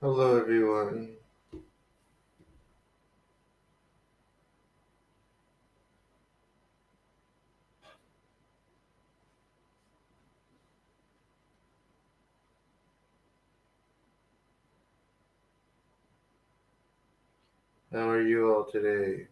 Hello, everyone. How are you all today?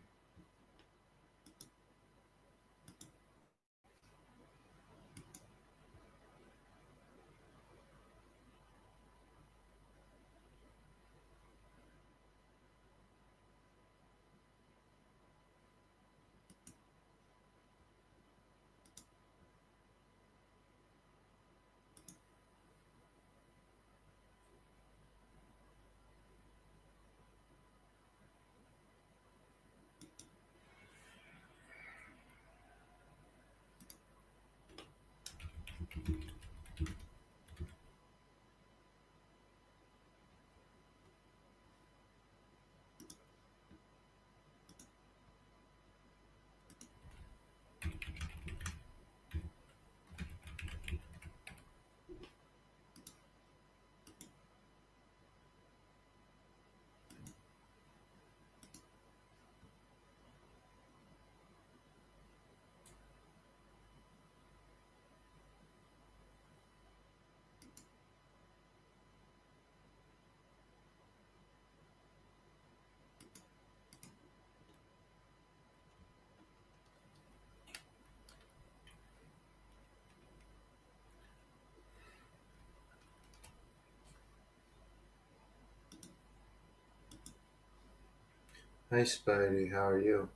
Hi, Spidey. How are you?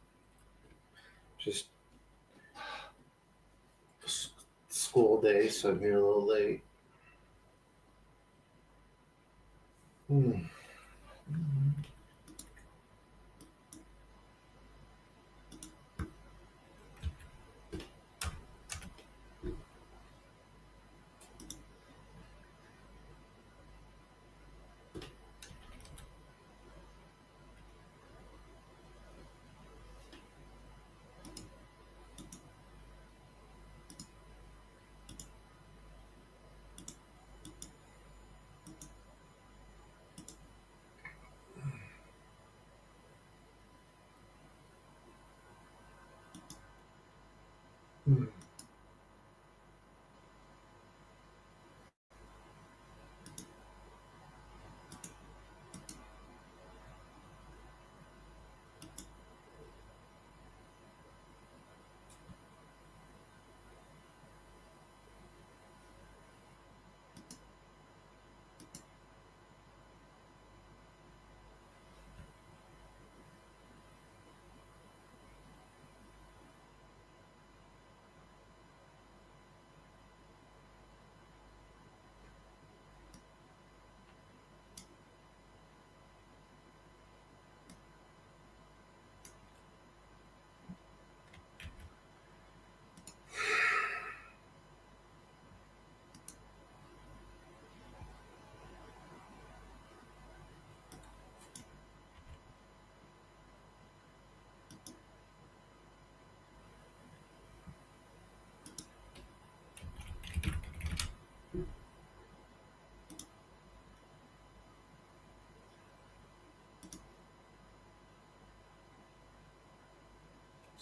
Just school day, so I'm here a little late. Hmm. Hmm.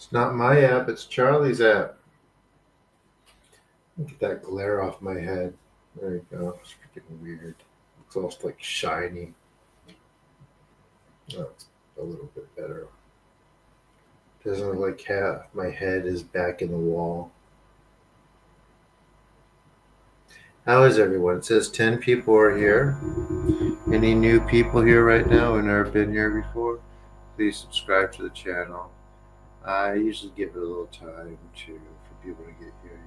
It's not my app, it's Charlie's app. Get that glare off my head. There you go. It's freaking weird. It's almost like shiny. Oh, it's a little bit better. Doesn't look like half my head is back in the wall. How is everyone? It says 10 people are here. Any new people here right now who've never been here before? Please subscribe to the channel. I usually give it a little time for people to get here.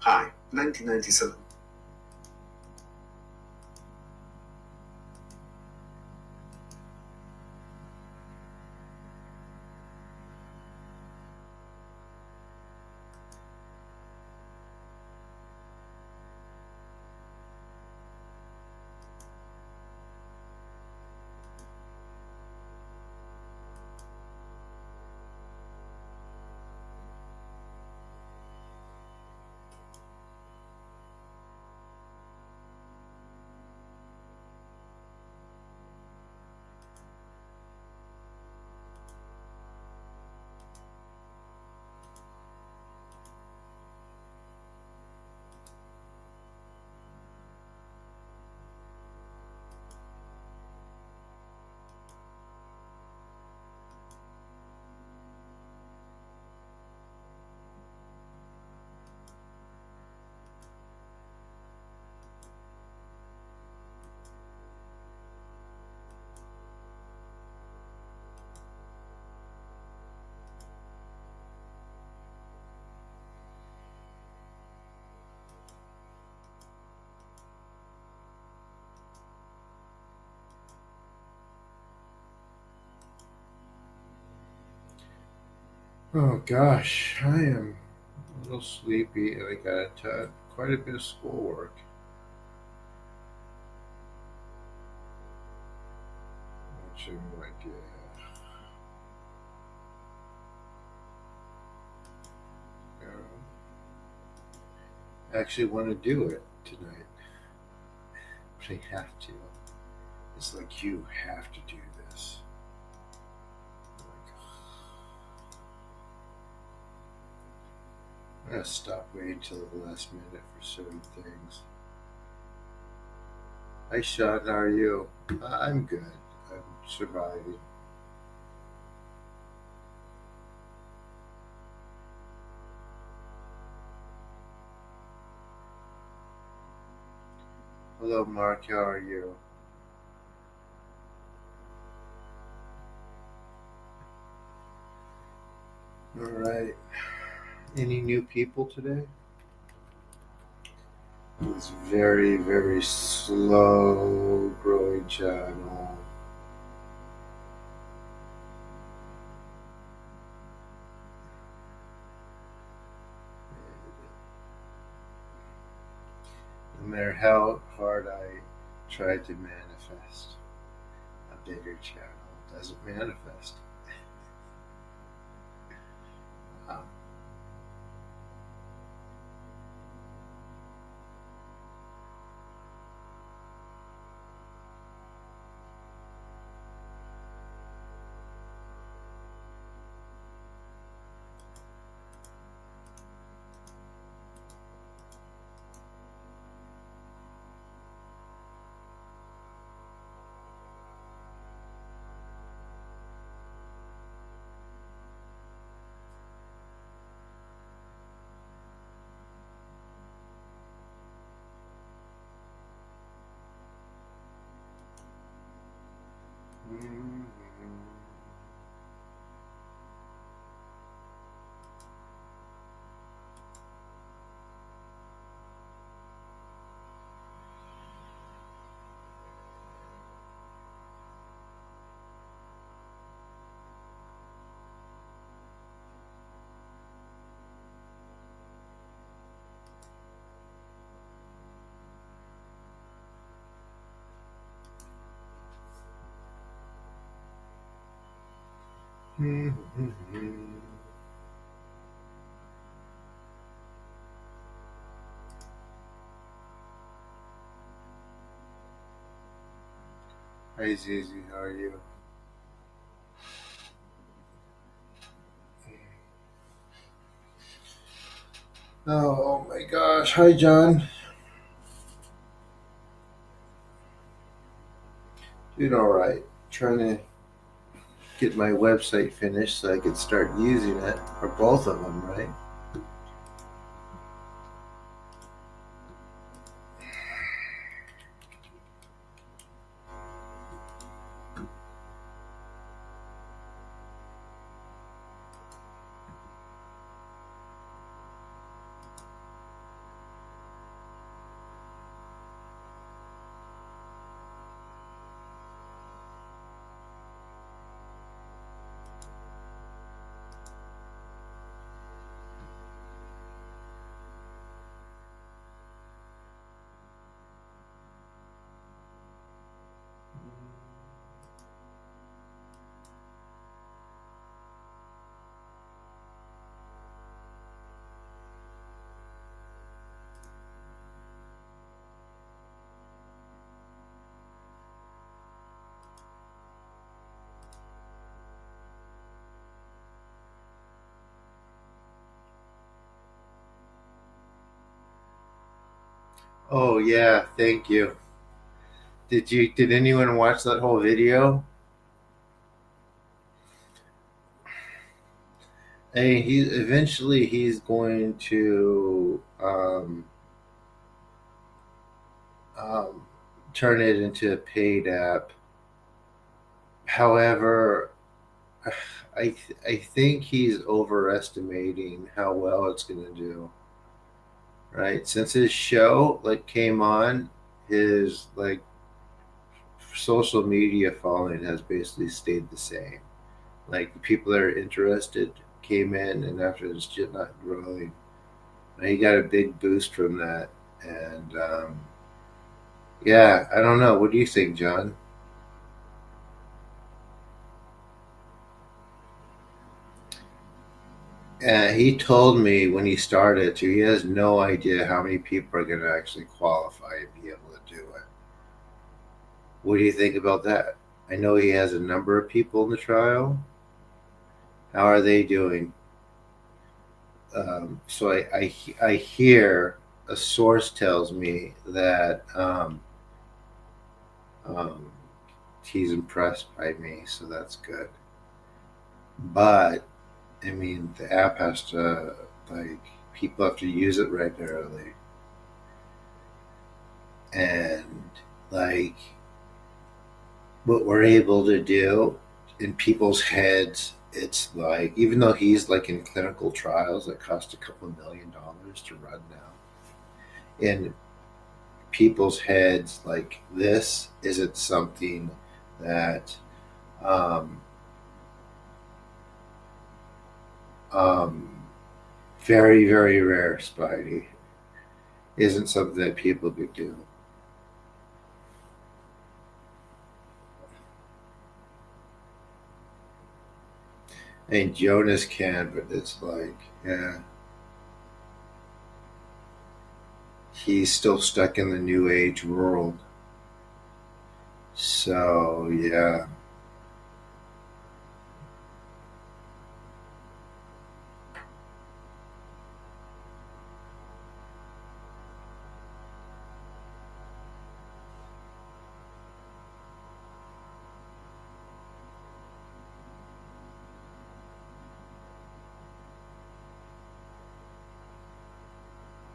Hi, 1997. Oh gosh, I am a little sleepy and I got quite a bit of schoolwork. Which I'm like, yeah, I actually want to do it tonight, but I have to. It's like you have to do this. Like, I'm gonna stop waiting till the last minute for certain things. Hi Sean, how are you? I'm good. I'm surviving. Hello Mark, how are you? All right. Any new people today? It's very, very slow growing channel. No matter how hard I try to manifest a bigger channel, it doesn't manifest. Um, mm, mm, mm, mm. Hi Zizi, how are you? Oh my gosh. Hi John. Doing all right. Trying to get my website finished so I can start using it for both of them, right? Oh yeah, thank you. Did anyone watch that whole video? Hey, he's going to um, turn it into a paid app. However, I think he's overestimating how well it's going to do. Right, since his show came on, his social media following has basically stayed the same. Like the people that are interested came in, and after it's just not growing. And he got a big boost from that, and yeah, I don't know. What do you think, John? He told me when he started to, he has no idea how many people are going to actually qualify and be able to do it. What do you think about that? I know he has a number of people in the trial. How are they doing? So I hear a source tells me that um, he's impressed by me, so that's good. But I mean, the app has to like people have to use it regularly, and like what we're able to do in people's heads, it's like even though he's like in clinical trials that cost a couple $1 million to run now, in people's heads, like this isn't something that um, um, very rare, Spidey, isn't something that people could do. And Jonas can, but it's like, yeah, he's still stuck in the new age world. So yeah,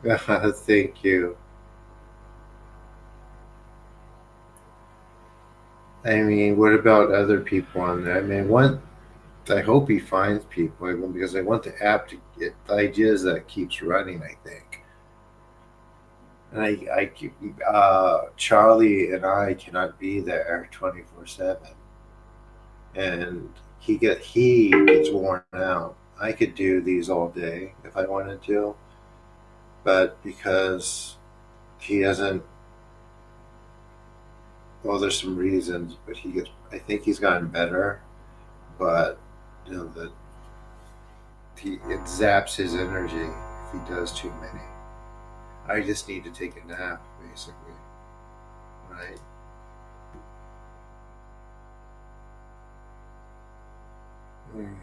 thank you. I mean, what about other people on there? I mean, one, I hope he finds people because I want the app to get the ideas that it keeps running. I think, and Charlie and I cannot be there 24/7, and he gets worn out. I could do these all day if I wanted to, but because he doesn't, well, there's some reasons, but he gets. I think he's gotten better, but you know that it zaps his energy if he does too many. I just need to take a nap, basically, right? Mm.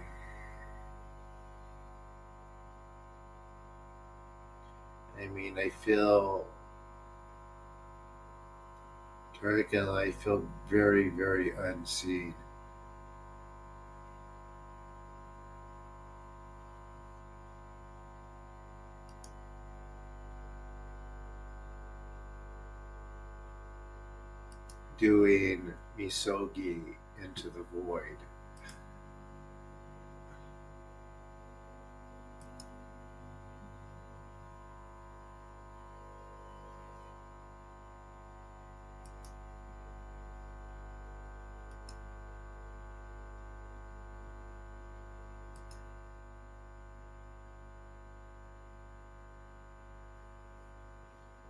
I mean, I feel Tarek I feel very unseen. Doing misogi into the void.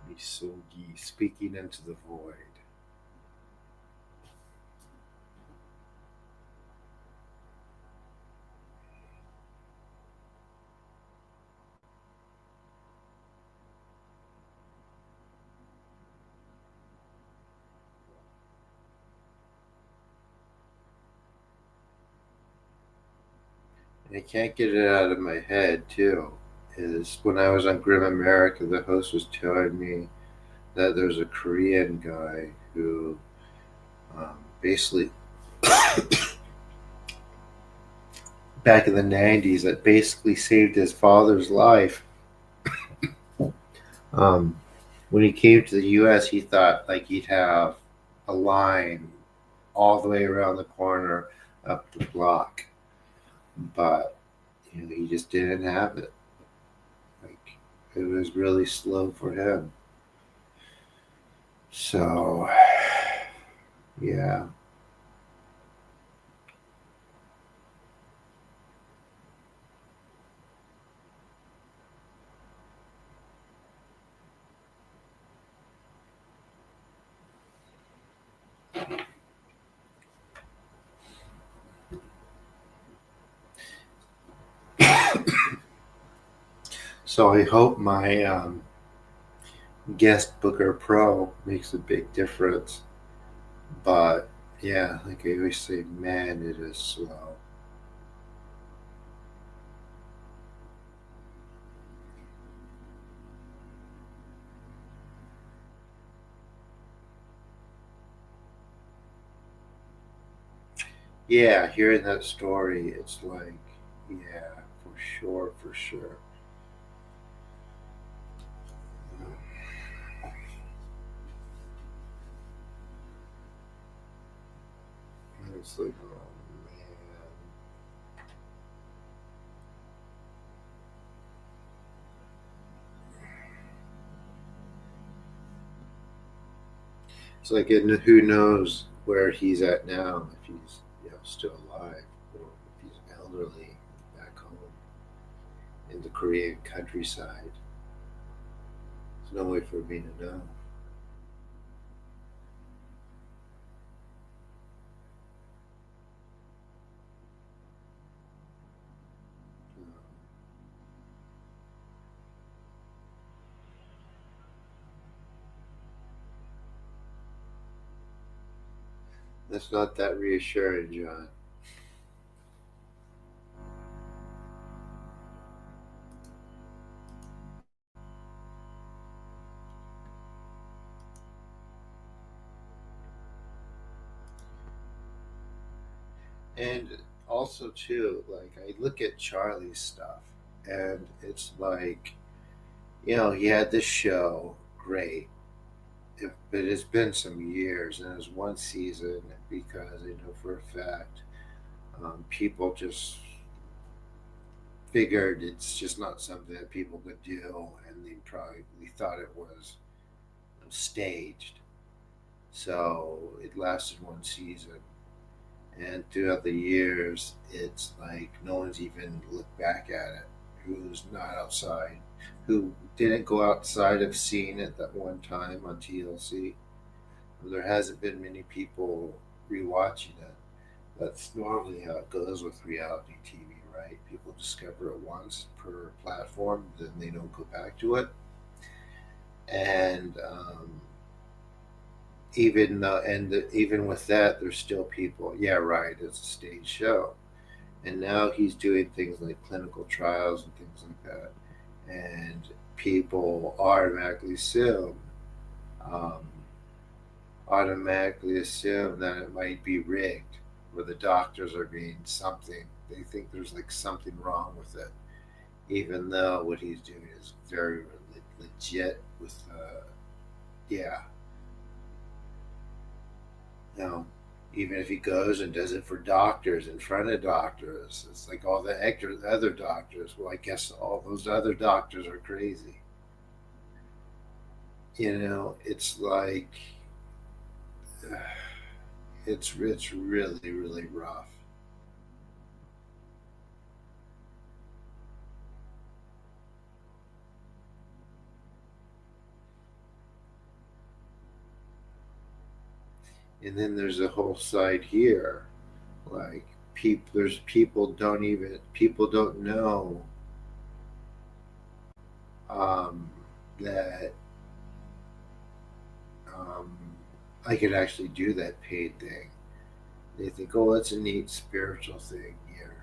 Misogi, speaking into the void. And I can't get it out of my head, too. Is when I was on Grim America, the host was telling me that there's a Korean guy who basically back in the 90s that basically saved his father's life. Um, when he came to the U.S., he thought like he'd have a line all the way around the corner up the block, but he just didn't have it. Like it was really slow for him. So, yeah. So I hope my guest Booker Pro makes a big difference. But yeah, like I always say, man, it is slow. Yeah, hearing that story, it's like, yeah, for sure, for sure. It's like, oh man. It's like, and who knows where he's at now, if he's still alive, or if he's elderly back home in the Korean countryside. There's no way for me to know. That's not that reassuring, John. And also, too, like I look at Charlie's stuff, and it's like, he had this show, great, but it's been some years, and it was one season because I know for a fact people just figured it's just not something that people could do, and they probably thought it was staged. So it lasted one season, and throughout the years, it's like no one's even looked back at it. Who's not outside, who didn't go outside of seeing it that one time on TLC. There hasn't been many people rewatching it. That's normally how it goes with reality TV, right? People discover it once per platform, then they don't go back to it. And even with that, there's still people. Yeah, right. It's a stage show, and now he's doing things like clinical trials and things like that, and people um, automatically assume that it might be rigged, where the doctors are being something. They think there's like something wrong with it, even though what he's doing is very legit. With yeah, no, even if he goes and does it for doctors in front of doctors, it's like all the other doctors. Well, I guess all those other doctors are crazy. It's like it's really really rough. And then there's a whole side here, like there's people don't know um, that um, I could actually do that paid thing. They think, oh, that's a neat spiritual thing here.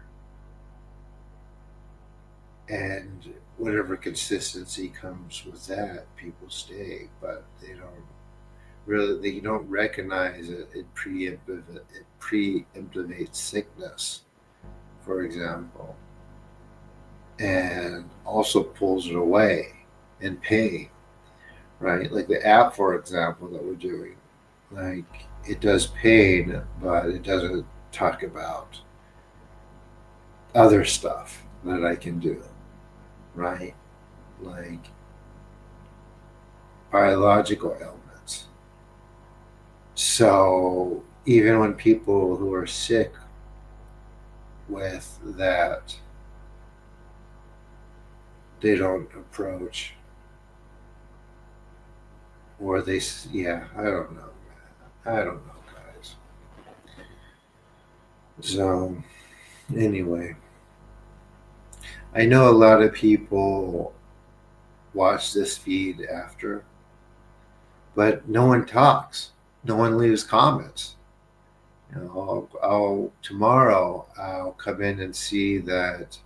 and whatever consistency comes with that, people stay, but they don't recognize it pre-implemented sickness, for example, and also pulls it away in pain, right? Like the app, for example, that we're doing, like it does pain, but it doesn't talk about other stuff that I can do, right? Like biological ailments. So even when people who are sick with that, they don't approach, or yeah, I don't know, man. I don't know, guys. So anyway, I know a lot of people watch this feed after, but no one talks. No one leaves comments. Tomorrow I'll come in and see that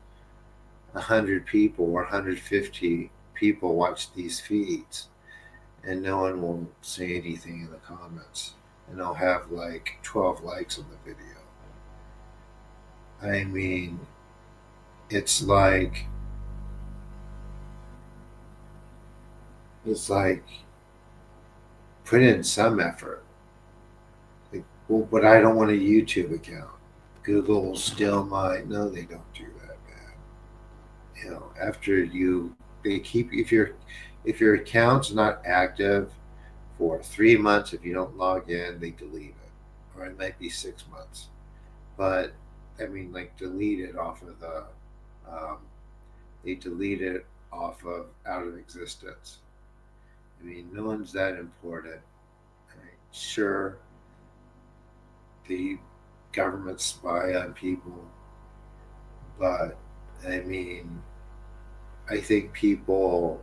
100 people or 150 people watch these feeds, and no one will say anything in the comments, and I'll have like 12 likes on the video. I mean, it's like it's like put in some effort. Like, well, but I don't want a YouTube account. Google still might. No, they don't do that, man. After they keep if your account's not active for 3 months, if you don't log in, they delete it, or it might be 6 months. But I mean, like delete it off of um, they delete it off of out of existence. I mean, no one's that important. Right? Sure, the government spy on people, but I mean, I think people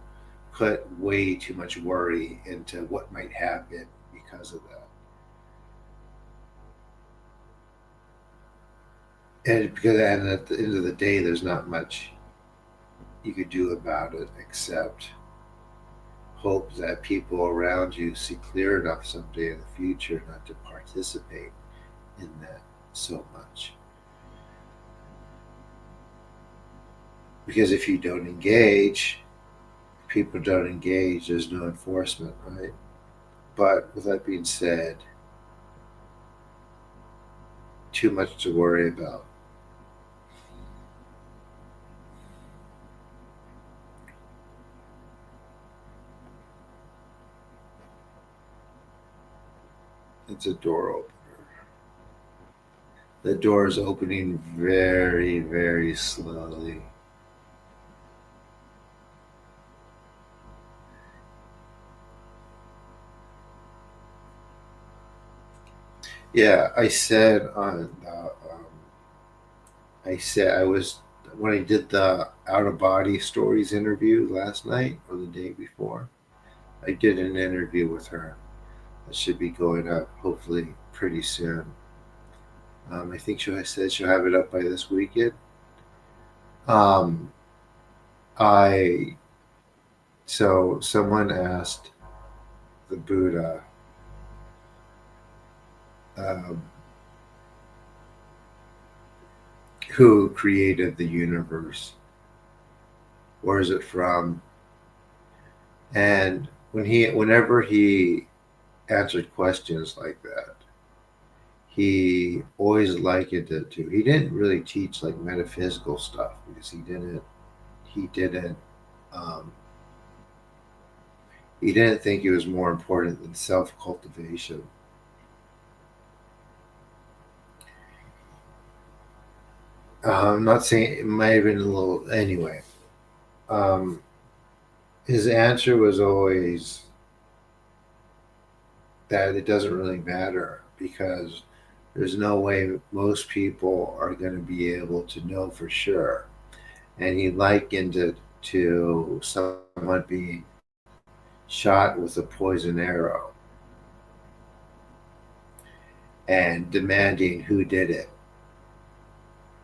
put way too much worry into what might happen because of that. And at the end of the day, there's not much you could do about it except hope that people around you see clear enough someday in the future not to participate in that so much. Because if you don't engage, people don't engage, there's no enforcement, right? But with that being said, too much to worry about. It's a door opener. The door is opening very, very slowly. Yeah, I said I was when I did the out of body stories interview last night or the day before. I did an interview with her that should be going up hopefully pretty soon. I think I said she'll have it up by this weekend. Um, I so someone asked the Buddha, um, who created the universe? Where is it from? And whenever he answered questions like that, he always likened it to. He didn't really teach like metaphysical stuff because he didn't um, he didn't think it was more important than self cultivation. I'm not saying it might have been a little anyway. Um, his answer was always that it doesn't really matter because there's no way most people are going to be able to know for sure. And he likened it to someone being shot with a poison arrow and demanding who did it,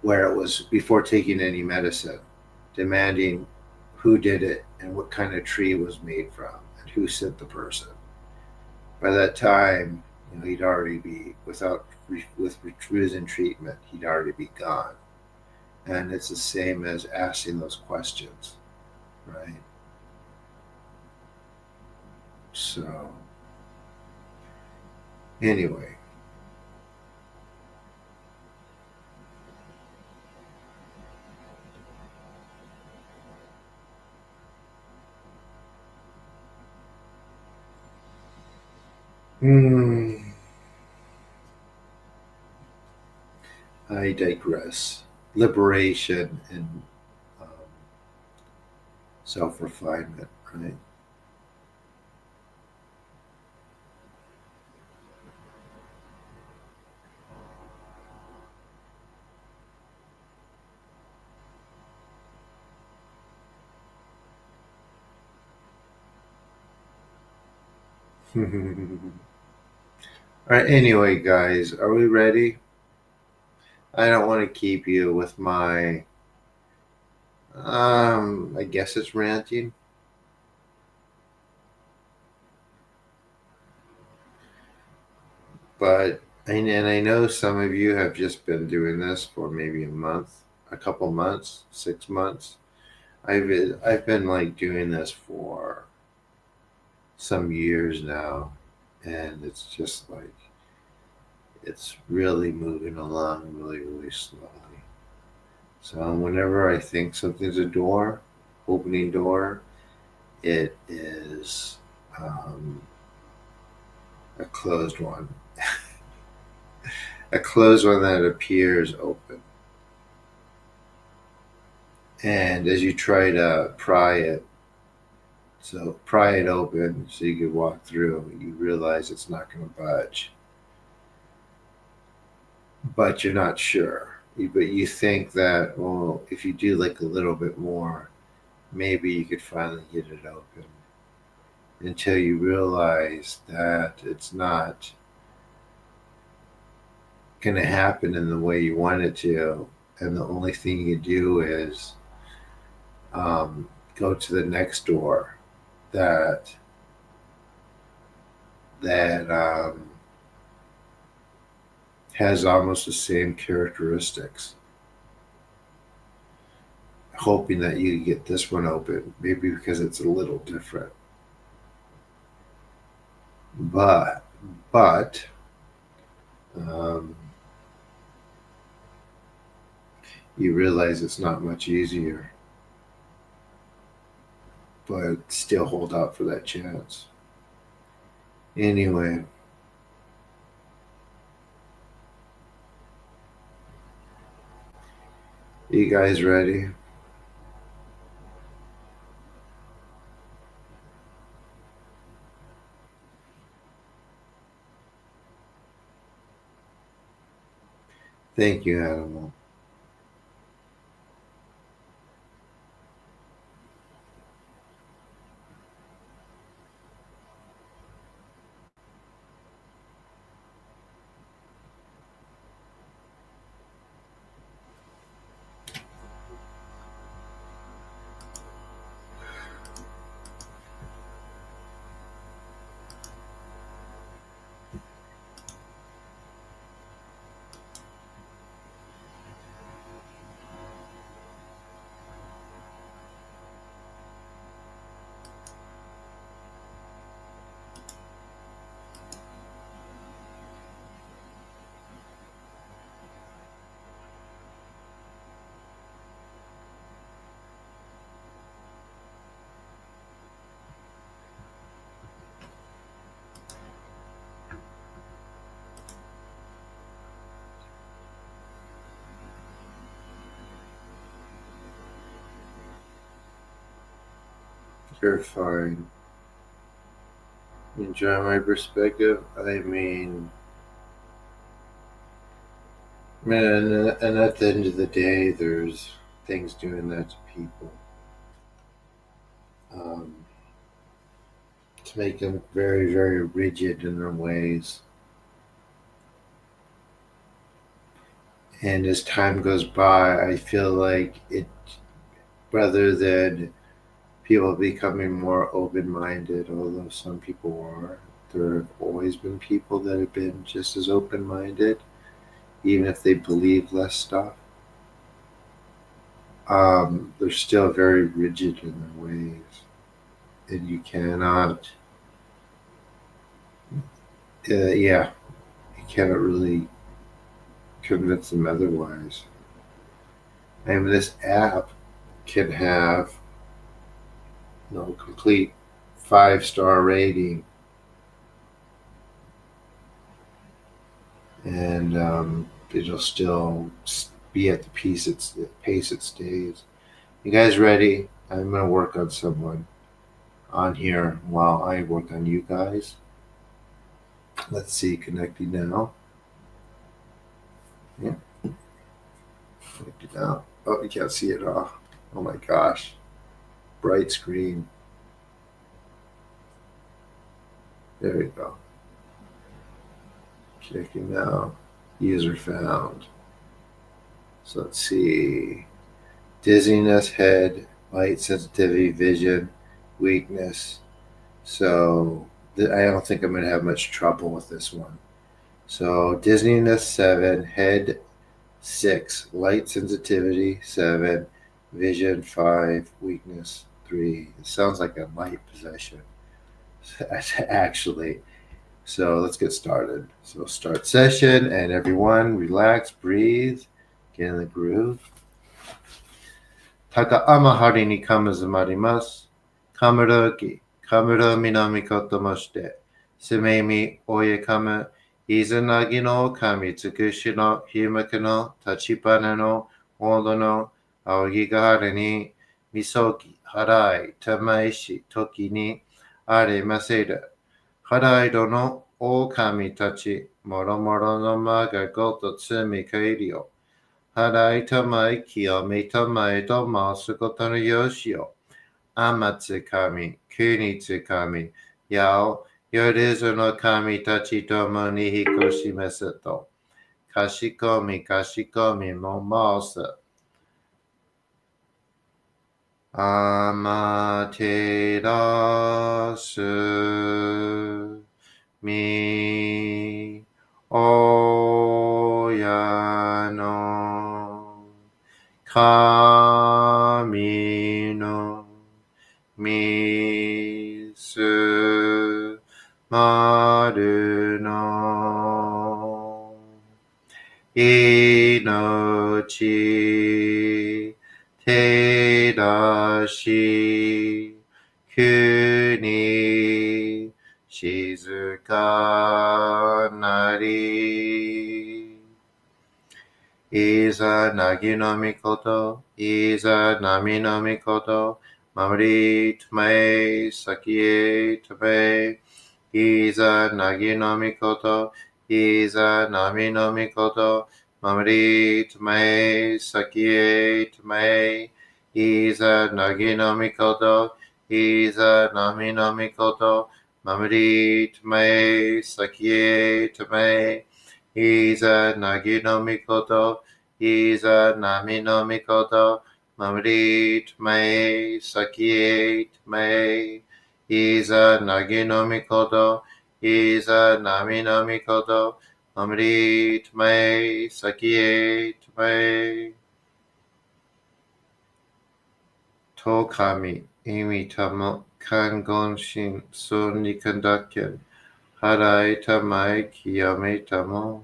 where it was before taking any medicine. demanding who did it and what kind of tree was made from and who sent the person. By that time, he'd already be with refusing treatment. He'd already be gone, and it's the same as asking those questions, right? So anyway, hmm, I digress. Liberation and um, self refinement, right? All right. Anyway, guys, are we ready? I don't want to keep you with my, I guess it's ranting, but and I know some of you have just been doing this for maybe a month, a couple months, 6 months. I've been like doing this for some years now, and it's just like it's really moving along really, really slowly. So whenever I think something's a door, opening door, it is um, a closed one. A closed one that appears open. And as you try to pry it open so you could walk through, you realize it's not going to budge. But you're not sure. But you think that, well, if you do like a little bit more, maybe you could finally get it open. Until you realize that it's not going to happen in the way you want it to. And the only thing you do is go to the next door that that has almost the same characteristics, hoping that you get this one open, maybe because it's a little different. But but um, you realize it's not much easier, but still hold out for that chance. Anyway, you guys ready? Thank you, Animal. You're fine. Enjoy my perspective. I mean, man, and at the end of the day, there's things doing that to people um, to make them very, very rigid in their ways. And as time goes by, I feel like it rather than people becoming more open-minded, although some people are. There have always been people that have been just as open-minded, even if they believe less stuff. They're still very rigid in their ways, and you cannot, yeah, you cannot really convince them otherwise. And this app can have, complete 5-star rating, and it'll still be at the pace it stays. You guys ready? I'm gonna work on someone on here while I work on you guys. Let's see, connecting now. Yeah, connected now. Oh, you can't see it all. Oh my gosh, bright screen. There we go. Connecting now. User found. So let's see. Dizziness, head, light sensitivity, vision, weakness. So I don't think I'm going to have much trouble with this one. So dizziness 7, head 6, light sensitivity 7, vision 5, weakness 3. It sounds like a light possession, actually. So let's get started. So start session, and everyone relax, breathe, get in the groove. Taka amahari ni kamazamarimasu. Kamaruki, Kamura Minamikoto Moshite. Sumemi Oyakama, Izanagi no Kami Tsukushi no Himaka no Tachibana no Odo no Aogigahara ni Misoki Harai Tamaishi Toki ni Are Maseda. Harai do no O Kami Tachi Moromoro no Maga Goto Tsumi Kairio. Harai Tamai Kiyomi Tamai do Masukoto no Yoshio. Amatsukami, Kunitsukami, Yao, Yorizu no kami tachi tomo ni hikoshimasu to. Kashikomi, kashikomi mo masa. Amaterasu mi oyano kami no Misu Maru no Inochi Tedashi Kuni Shizuka Nari Iza Nagi no Mikoto, Iza Nami no Mikoto, Mamari Tame, Sakie Tame, Iza Nagi no Mikoto, Iza Nami no Mikoto, Mamari Tame, Sakie Tame, Iza Nagi no Mikoto, Iza Nami no Mikoto, Mamari Tame, Sakie Tame, Iza Nagi no Mikoto, Iza Nami no Mikoto, Mamari Tame, Sakie Tame, Iza Nagi no Mikoto, Iza Nami no Mikoto, Mamari Tame, Sakie Tame. Tokami, Imi Tamo, Kangon Shin, Sun Nikandaken, Harai Tamae, Kiyame Tamo.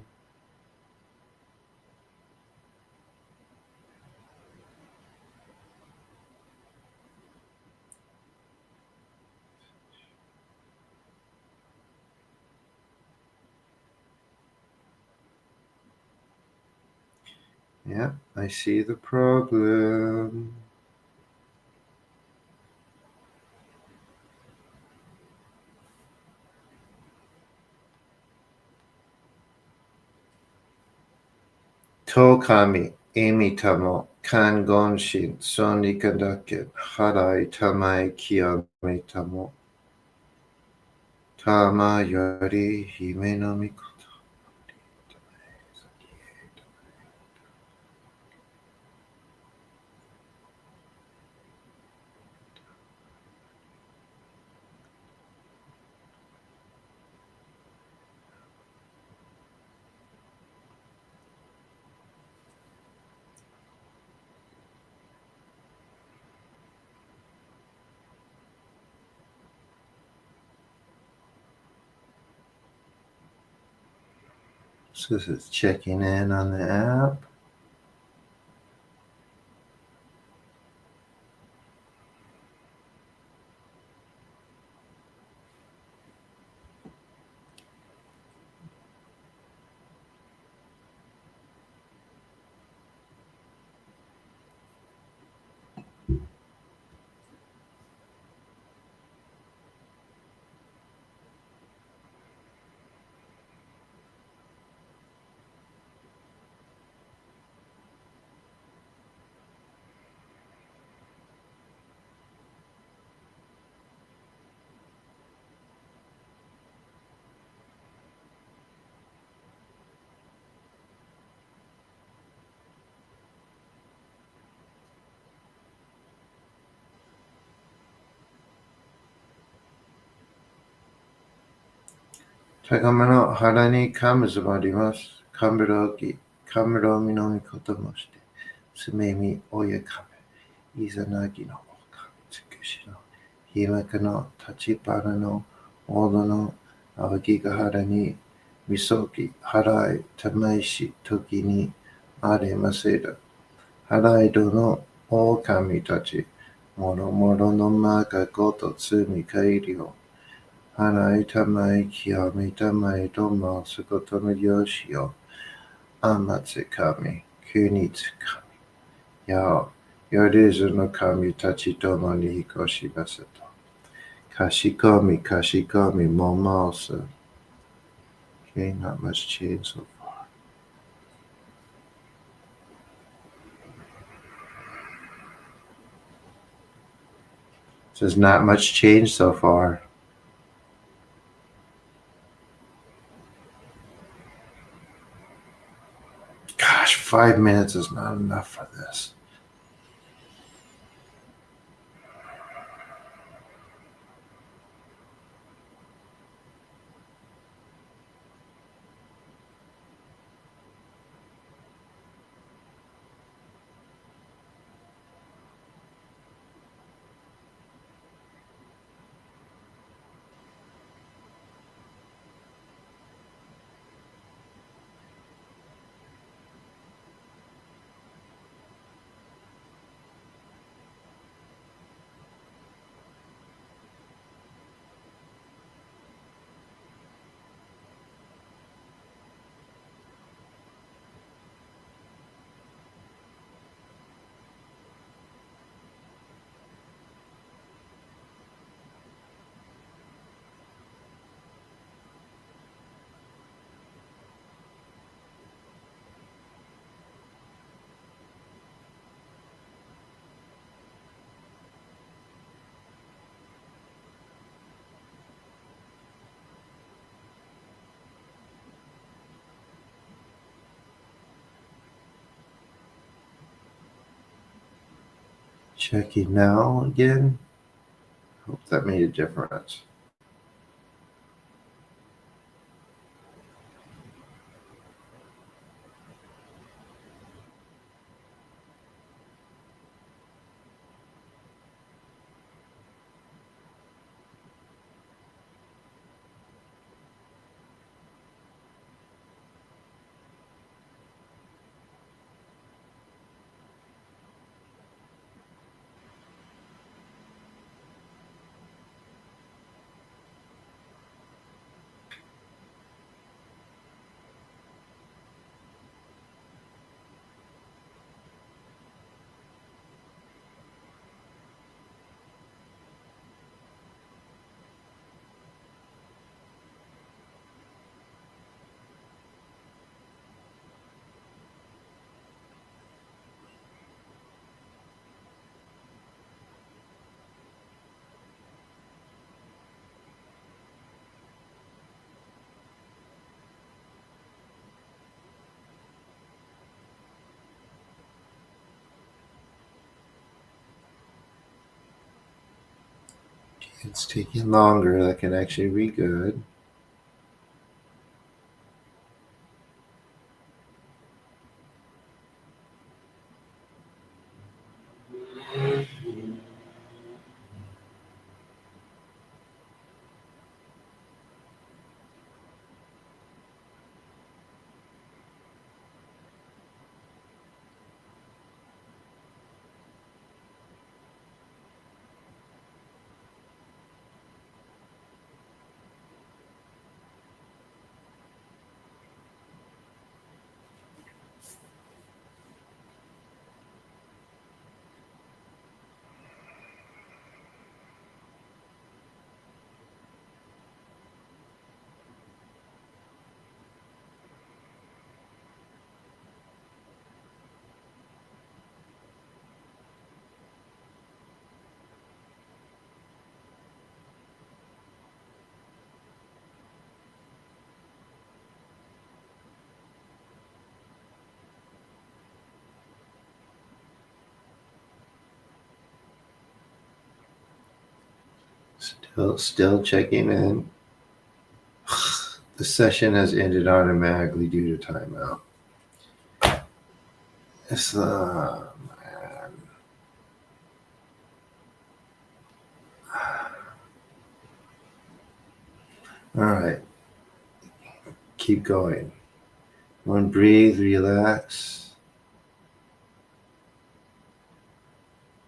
Yeah, I see the problem. Tokami, Amy Tamo, Kangonshin, Soni Kandaken, Harai Tamai Kiyame Tamo. Tama Yori Hime no Mikoto. So this is checking in on the app.高めの腹にカムズもあります。カムロギ、カムロミのみこともして、すめみおやかめ、いざなぎのおかみつくしの、ひまかの立ちぱらの、おどのあわぎが腹に、みそぎ、払い、たまいし、時にありませだ。払いどの狼たち、もろもろのまがごと積み返りを、払いたまい清めたまいともすことのよしを、あまつかみ、くにつかみ、よりずの神たちともに引っ越しばせと。かしこみかしこみももす。Okay, not much change so far. Says not much change so far. Gosh, 5 minutes is not enough for this. Checking now again. Hope that made a difference. It's taking longer. That can actually be good. Still checking in. The session has ended automatically due to timeout. It's man. All right, keep going. One, breathe, relax.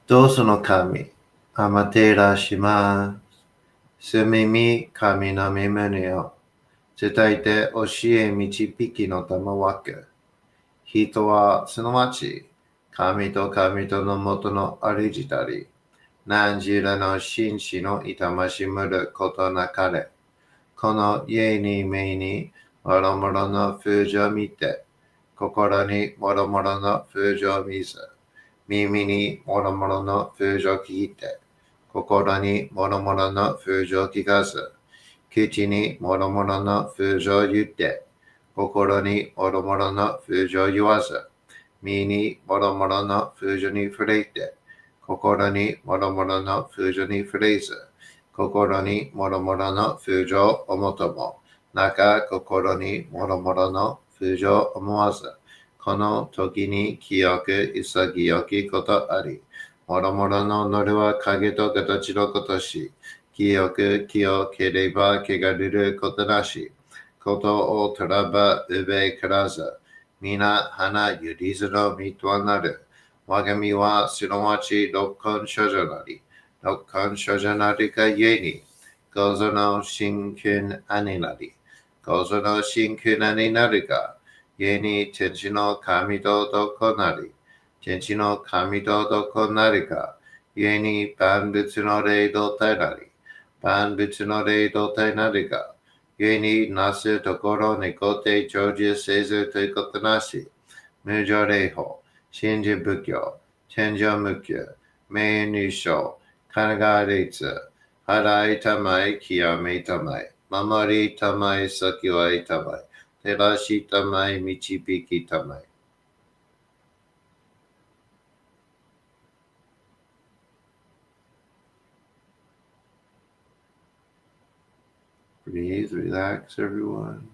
どうぞの神、アマテラします。すみみ神の御胸を、伝えて教え導きの玉わけ。人はすなわち、神と神とのもとのありじたり、何時らの紳士の痛ましむることなかれ。この家に目にもろもろの風情見て、心にもろもろの風情見ず、耳にもろもろの風情聞いて、心にもろもろの風情聞かず、口にもろもろの風情言って、心にもろもろの風情言わず、身にもろもろの風情に触れて、心にもろもろの風情に触れず、心にもろもろの風情をもとも、中心にもろもろの風情を思わず、この時に清く潔きことあり、もろもろのノルは影と形のことし、清く清ければ汚れることなし、ことをとらばうべからず、皆花ゆりずの身となる。我が身はすなわち六根所女なり、六根所女なりがゆえに、ごぞの真君兄なり、ごぞの真君兄なりが、ゆえに天地の神とどこなり、天地の神とどこなりが、ゆえに万物の霊動体なり、万物の霊動体なりが、ゆえになすところにごて成就せずということなし、無常霊法、真珠仏教、天上無休、名入賞、神奈川律、払いたまい、極めたまい、守りたまい、先はいたまい、照らしたまい、導きたまい。Breathe, relax, everyone.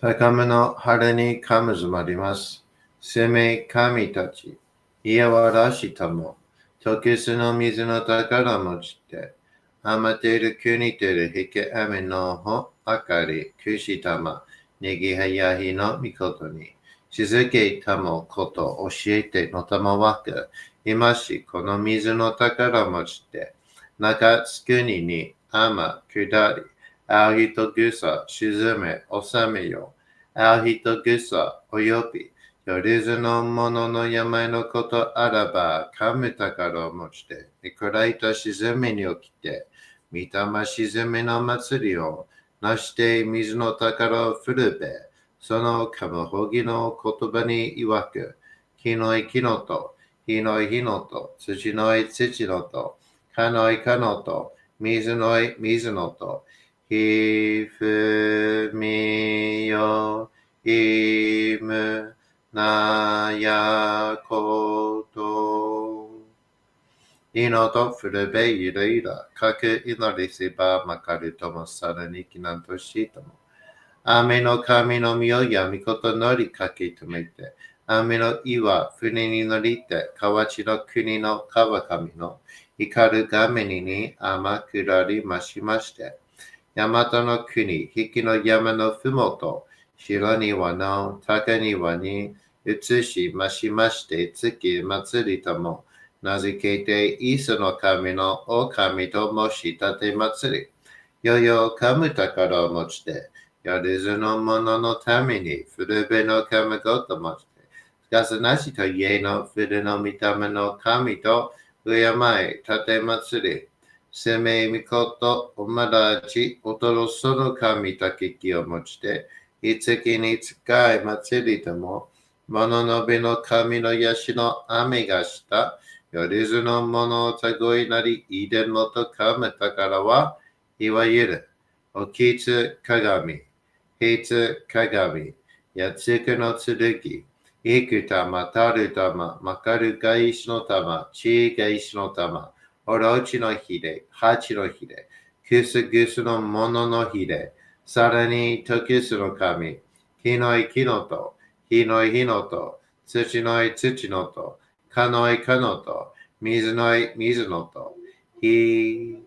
高めの晴れにかむずまります。生命神たち、いわらしたも、時すの水の宝持ちて、余っている国てるひけ雨のほあかり、くしたま、ねぎはやひのみことに、静けたもこと教えてのたまわく、今しこの水の宝持ちて、中つくにに、雨、下り、ありとぐさ、沈め、収めよ。ありとぐさ、および、よりずのものの病のことあらば、かむ宝を持ちて、暗いと沈めに起きて、御霊沈めの祭りを、なして水の宝を振るべ、そのかむほぎの言葉に曰く、火のい木のと、火のい火のと、土のい土のと、かのいかのと、水のい水のと、ひふみよいむなやこといのとふるべいるいらかく祈りせばまかるともさらにきなんとしとも雨の神の身をやみこと乗りかけ止めて雨の岩船に乗りて河内の国の川上の光る画面に天下りましまして大和の国、引きの山のふもと、白庭の高庭に移しましまして月祭りとも名付けてイスの神の狼と申し立て祭り。よよ噛む宝を持ちて、やるずの者のために古辺の神ごと持ちて、ガスなしと家の古の見た目の神と敬い立て祭り。生命みことおまだちおとろその神たけきを持ちて、いつきに使い祭りとも、物のべの神のヤシの雨がした、よりずの者をたごいなり、いでんもとかむ宝は、いわゆる、おきつ鏡、へつ鏡、やつくの剣、いく玉、たる玉、まかるが石の玉、ちが石の玉、おろちのひれ、はちのひれ、くすぐすのもののひれ、さらにときすの神、火のい木のと、火のい火のと、土のい土のと、かのいかのと、水のい水のと、ひ、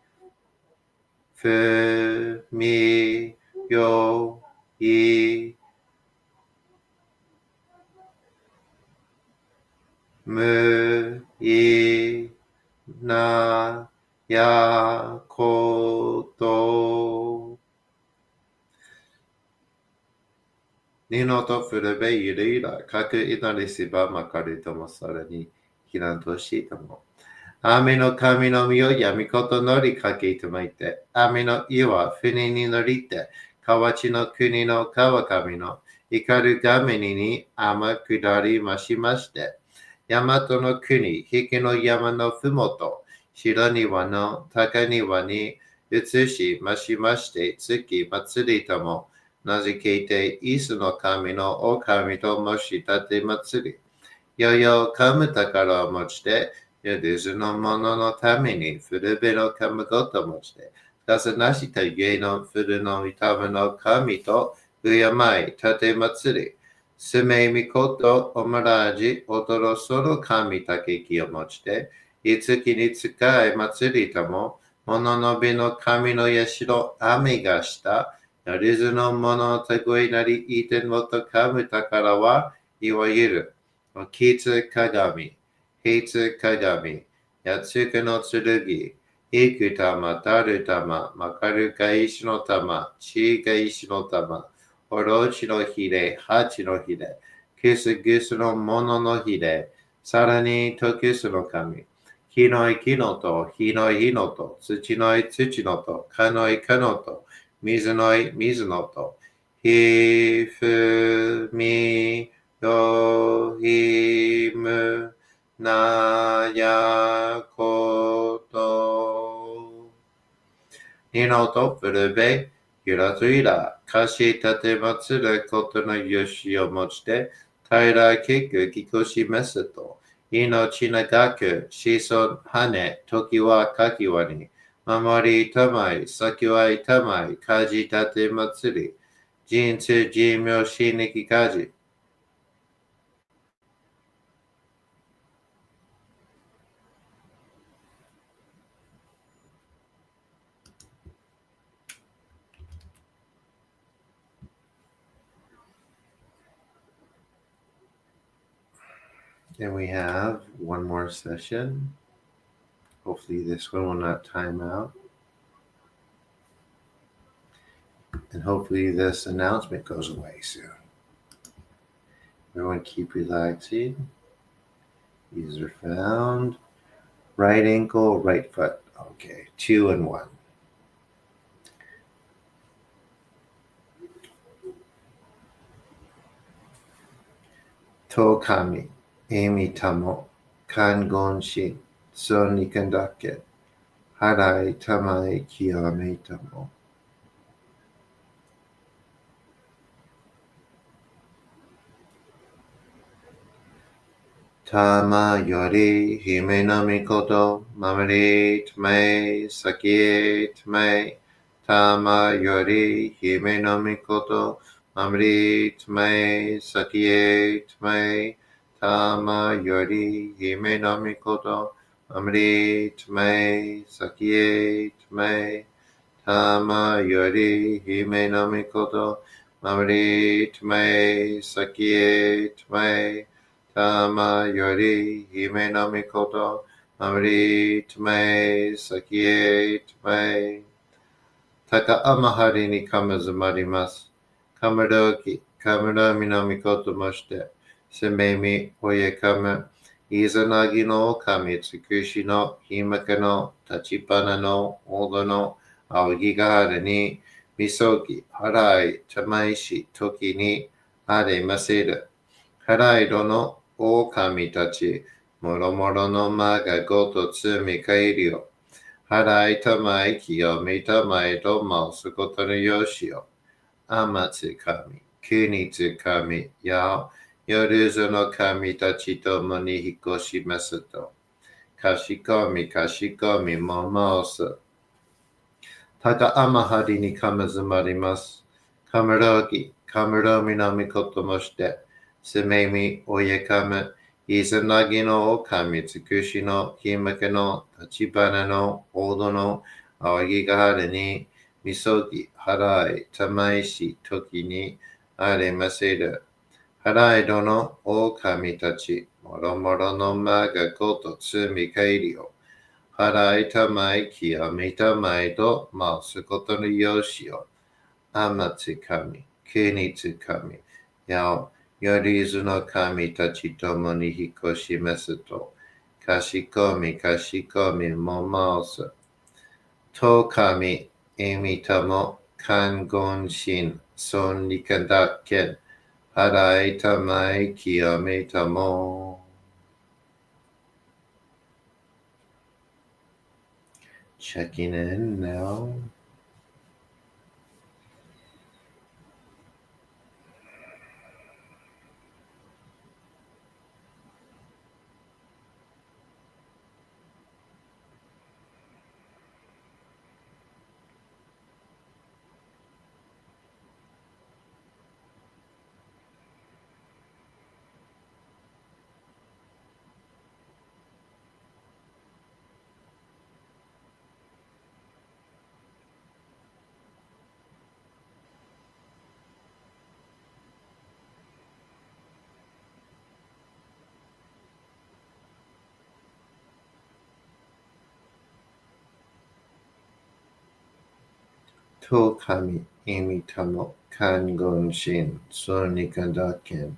ふ、み、よ、い、む、い、な、や、こと、にのとふるべゆるゆら、かくいなりしばまかりともさらに、ひらんとしとも。雨の神の実を闇ことのりかけてまいて、雨の湯は船に乗りて、河内の国の川上の怒る神に天下りましまして、大和の国、引きの山のふもと、白庭の高庭に移しましまして、月祭りとも名付けて、イスの神の狼と申し立て祭り。よよ噛む宝を持ちて、よりずの者のために古辺の神ごと持ちて、かさなした家の古の見た目の神と敬い立て祭り。すめみことおまらじおとろその神たけきを持ちて、いつきに使い祭りとも、物の美の神の社雨がした、よりずの者をたごいなりいてんもと噛む宝はいわゆる。きつ鏡、へつ鏡、やつくの剣、いく玉、たる玉、まかるか石の玉、ちが石の玉、おろちのひれ、はちのひれ、くすぐすのもののひれ、さらにとくすの神、火のい木のと、火のい火のと、土のい土のと、かのいかのと、水のい水のと、ひふみよひむなやこと。にのとふるべ、ゆらといら、かしたてまつることのよしをもちて、たいらけくきこしめすと、命長く、子孫はね、時はかきわに、守りたまい、先はいたまい、かじたてまつり、人生寿命しにきかじ。And we have one more session. Hopefully this one will not time out. And hopefully this announcement goes away soon. Everyone keep relaxing. These are found. Right ankle, right foot. Okay, 2 and 1. Tokami, Amy Tamo, Kangon Shin, Son Nikandake, Harai Tamai Kiyame Tamo. Tama yori hime no mikoto, mamari tmei, sakie tmei. Tama yori hime no mikoto, mamari tmei, sakie tmei. Tama yori hime no mikoto, mamari tmei, sakie tmei. Tama yori hime no mikoto, 周り手前、先へ手前、玉より姫の御事、周り手前、先へ手前、高天張にかまずまります。かむろき、かむろみのみこともして、せめみ、おyeかむ、いざなぎの神つくしの、ひまかの、立ちぱなの、おどの、あおぎがあるに、みそぎ、はらい、たまいし、ときに、あれませる。はらいどの、お神たち、もろもろのまがごとつみかえりよ。払いたまえきよみたまえとますことのよしよ。あまつかみ、くにつかみ、や、夜ぞの神たちともに引っ越しますと。かしこみかしこみももす。高天張にかまずまります。かむろぎ、かむろみのみこともして、すめみ、おやかむ、いざなぎの神つくしの、ひまけの、立ちばなの、おどの、あわぎがはるに、みそぎ、はらい、たまいし、ときに、あれませる。はらいどの、お神たち、もろもろのまがごとつみかえりよ。払いたまえきやみたまえとますことのよしよ。あまつかみ、くにつかみ、やお、よりずの神たちともに引っ越しますと。かしこみかしこみもます。と神、えみたも、かんごんしん、そんにかだっけん。払いたまえきやみたも。Checking in now.と神、意味たも、看言心、そうにかだけん、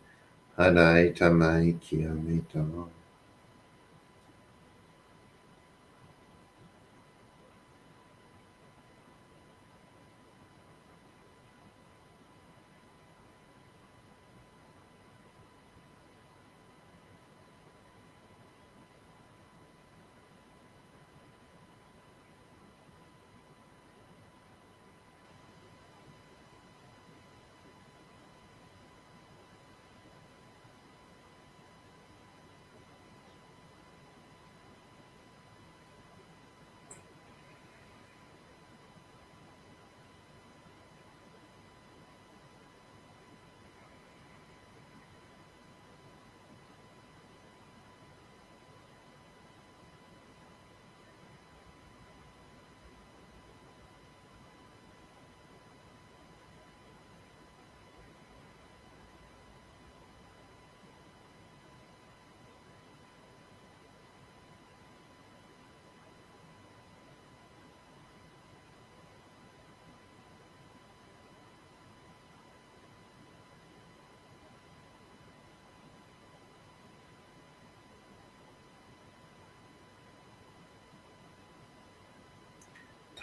払いたまいきやめたも。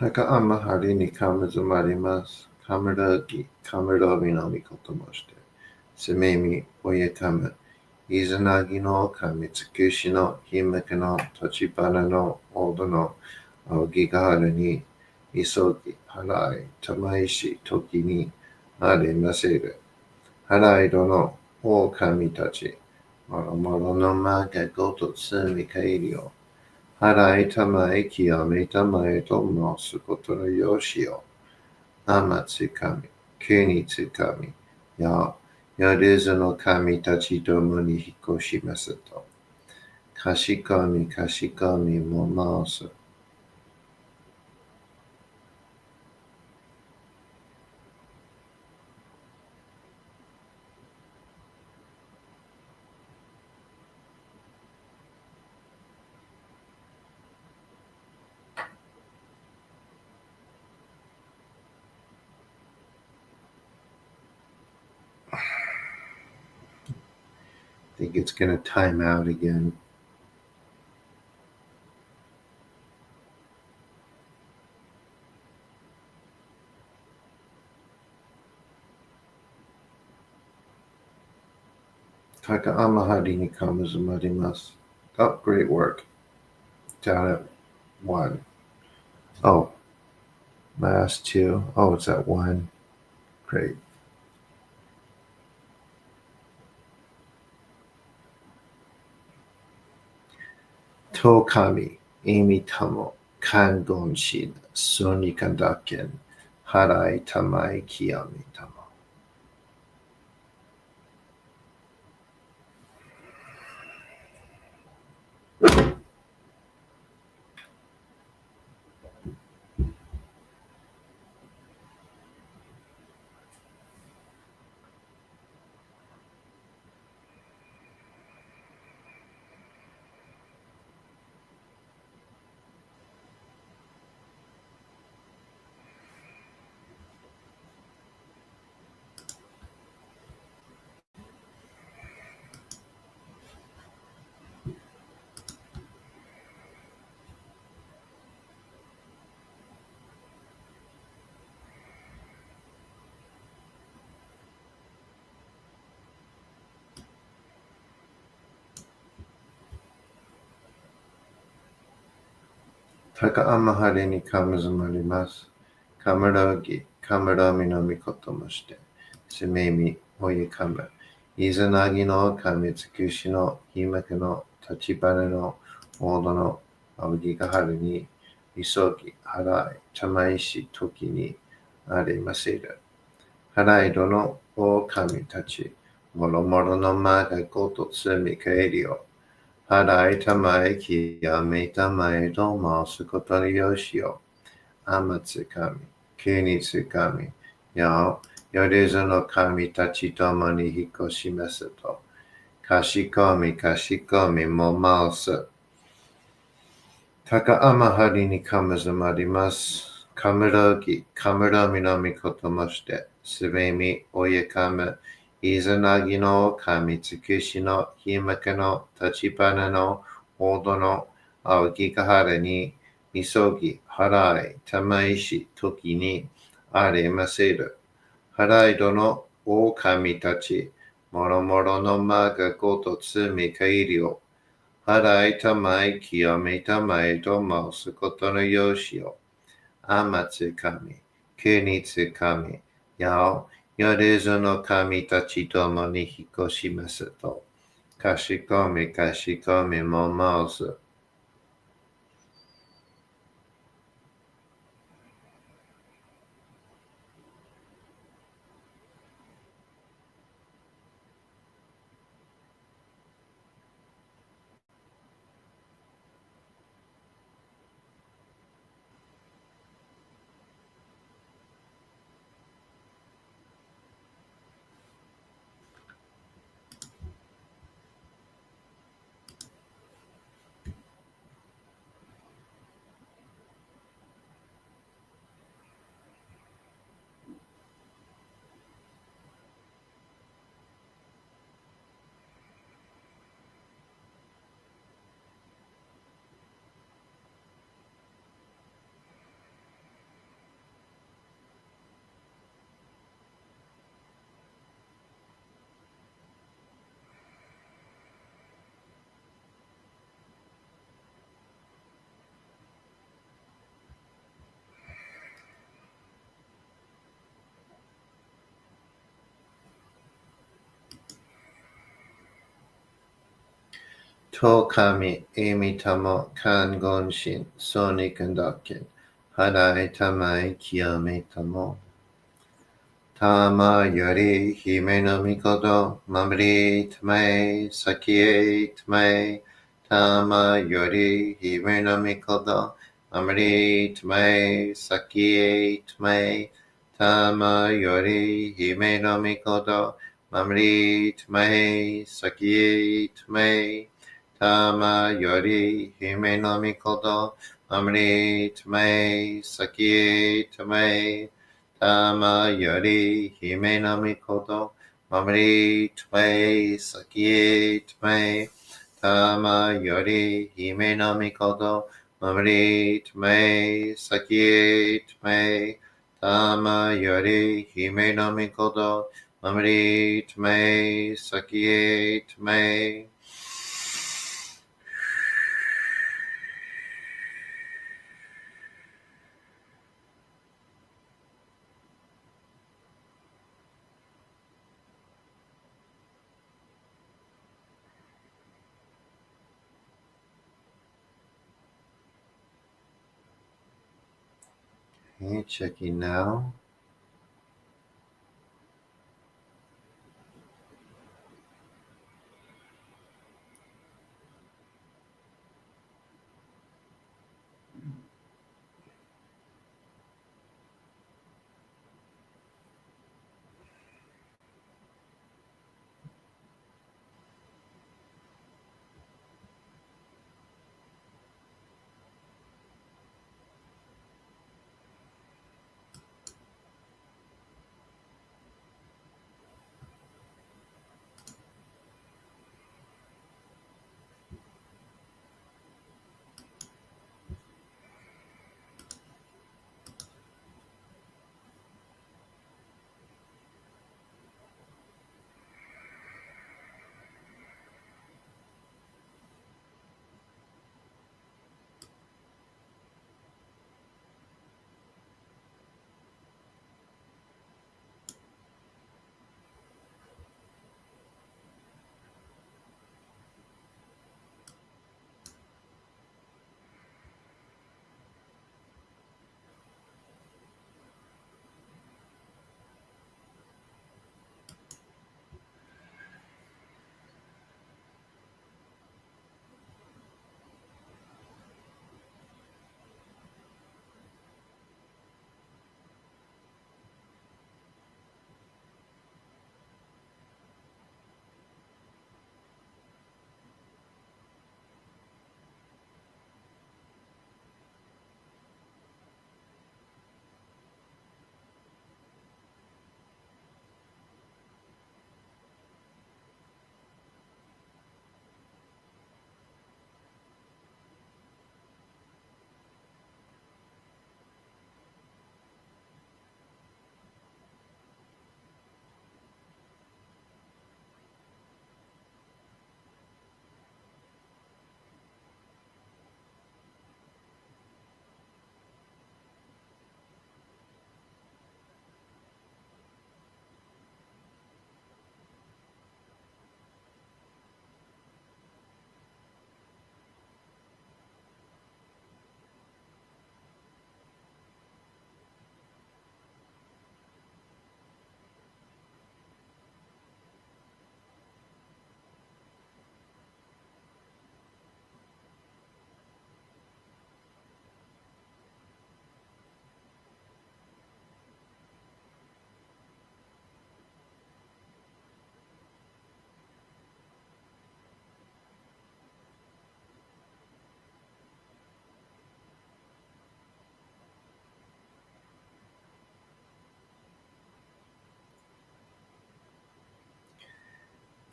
高天張にかむずまります。かむらぎ、かむらみのみこともして。すめみ、おやかむ。いざなぎの神つくしの、ひむけの、立ちばなの、おどの、あおぎがはるに、いそぎ、はらい、たまいし、ときに、あれませる。はらいどの、お神たち、もろもろのまがごとつみかえりよ。払いたまえきやめたまえと申すことのよしよ。あまつかみ、くにつかみ、や、やるずの神たちともに引っ越しますと。かしこみかしこみも申す。think it's going to time out again. Taka amahari ni kamazumarimasu. Oh, great work. Down at 1. Oh, last 2. Oh, it's at 1. Great. Tokami, Amy Tamo, Kangonshin, Soni Kandaken, Harai Tamai Kiyami Tamo. Taka amahari ni kamazumarimasu. Kamaragi, kamarami no mikoto moshite. Sumemi oyekama. Izanagi no kamitsukushi no himaku no tachibana no odo no aogigaharu ni misogi harai tamaishi toki ni aremaseru. Harai dono o kami tachi. Moromoro no ma ga goto tsumi kaeri yo. Harai tamai kiyame tamai to masu koto ni yoshi yo. Amatsu kami, kunitsu kami, yao, yorezu no kami tachi tomo ni hikoshimasu to. Kashikomi, kashikomi mo maosu. Taka amahari ni kamazumarimasu. Kamurogi, kamurami no mikoto moshite. Subemi oyekama. Izanagi no kamitsukushi no himaku no tachibana no odo no aogigahara ni misogi harai tamaishi toki ni aremaseru. Harai dono o kami tachi. Moromoro no ma ga goto tsumi kaeri yo. Harai tamai kiyame tamai to maosu koto no yoshi yo. Amatsu kami, kunitsu kami, yao, yorezu no kami tachi tomo ni hikoshimasu to. Kashikomi, kashikomi mo maosu. To kami, emi tamo, kan gonshin, soni kandaken. Harai tamai kiyame tamo. Tama yori hime no mikoto, mamri tamae, sakie tamae. Tama yori hime no mikoto, mamri tamae, sakie tamae. Tama yori hime no mikoto, mamri tamae, sakie tamae. Tama yori hime no mikoto, mamri tamae, sakie tamae. Tama yori hime no mikoto, Mamri Tmei Saki Tmei Tama Yori Hime no Mikoto Mamri Tmei Saki Tmei Tama Yori Hime no Mikoto Mamri Tmei Saki Tmei. Okay, checking now.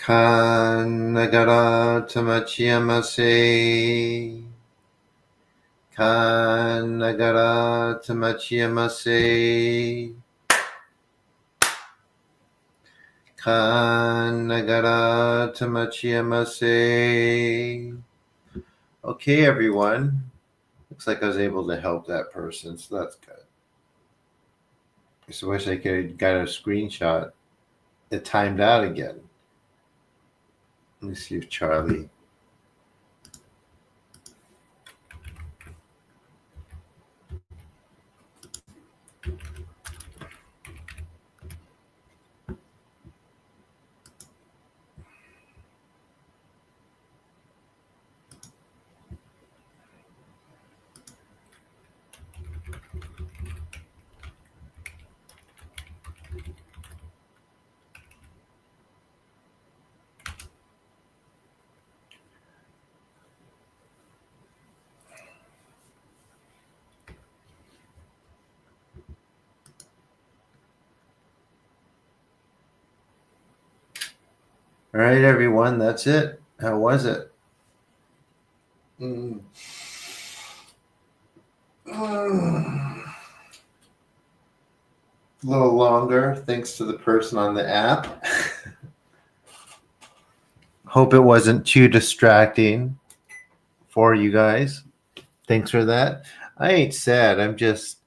Kan Nagara Tamachiyamase. Kan Nagara Tamachiyamase. Kan Nagara Tamachiyamase. Okay, everyone. Looks like I was able to help that person, so that's good. I just wish I could got a screenshot. It timed out again. Let me see if Charlie. All right, everyone, that's it. How was it? Mm. A little longer, thanks to the person on the app. Hope it wasn't too distracting for you guys. Thanks for that. I ain't sad. I'm just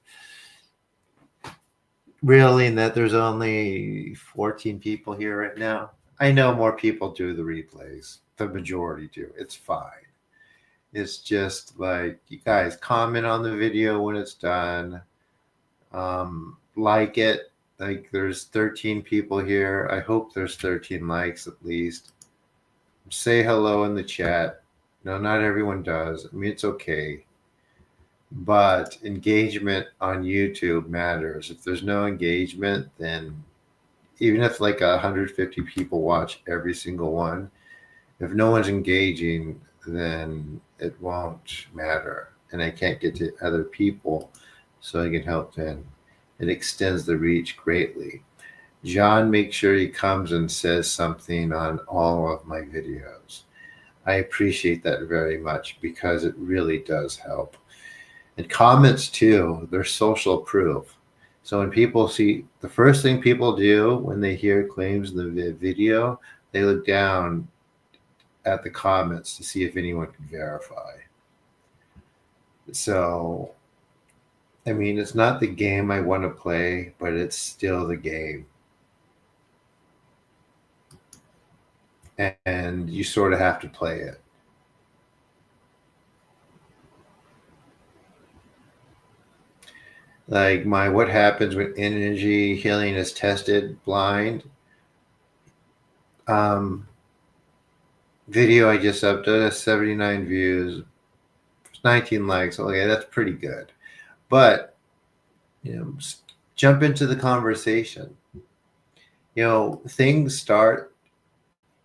reeling that there's only 14 people here right now. I know more people do the replays. The majority do. It's fine. It's just like, you guys comment on the video when it's done. Like it. Like, there's 13 people here. I hope there's 13 likes at least. Say hello in the chat. No, not everyone does. I mean, it's okay. But engagement on YouTube matters. If there's no engagement, then even if like 150 people watch every single one, if no one's engaging, then it won't matter. And I can't get to other people so I can help them. It extends the reach greatly. John makes sure he comes and says something on all of my videos. I appreciate that very much because it really does help. And comments too, they're social proof. So when people see, the first thing people do when they hear claims in the video, they look down at the comments to see if anyone can verify. So, I mean, it's not the game I want to play, but it's still the game. And you sort of have to play it. Like my what happens when energy healing is tested blind um, video I just uploaded has 79 views, 19 likes. Okay, that's pretty good. But jump into the conversation. Things start,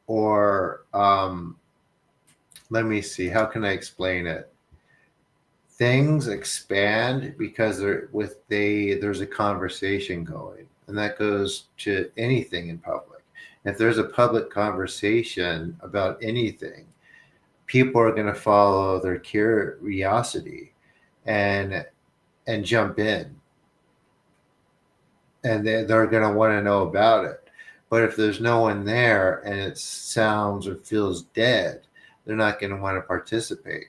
or let me see, how can I explain it? Things expand because there's a conversation going, and that goes to anything in public. If there's a public conversation about anything, people are going to follow their curiosity and jump in, and they're going to want to know about it. But if there's no one there and it sounds or feels dead, they're not going to want to participate,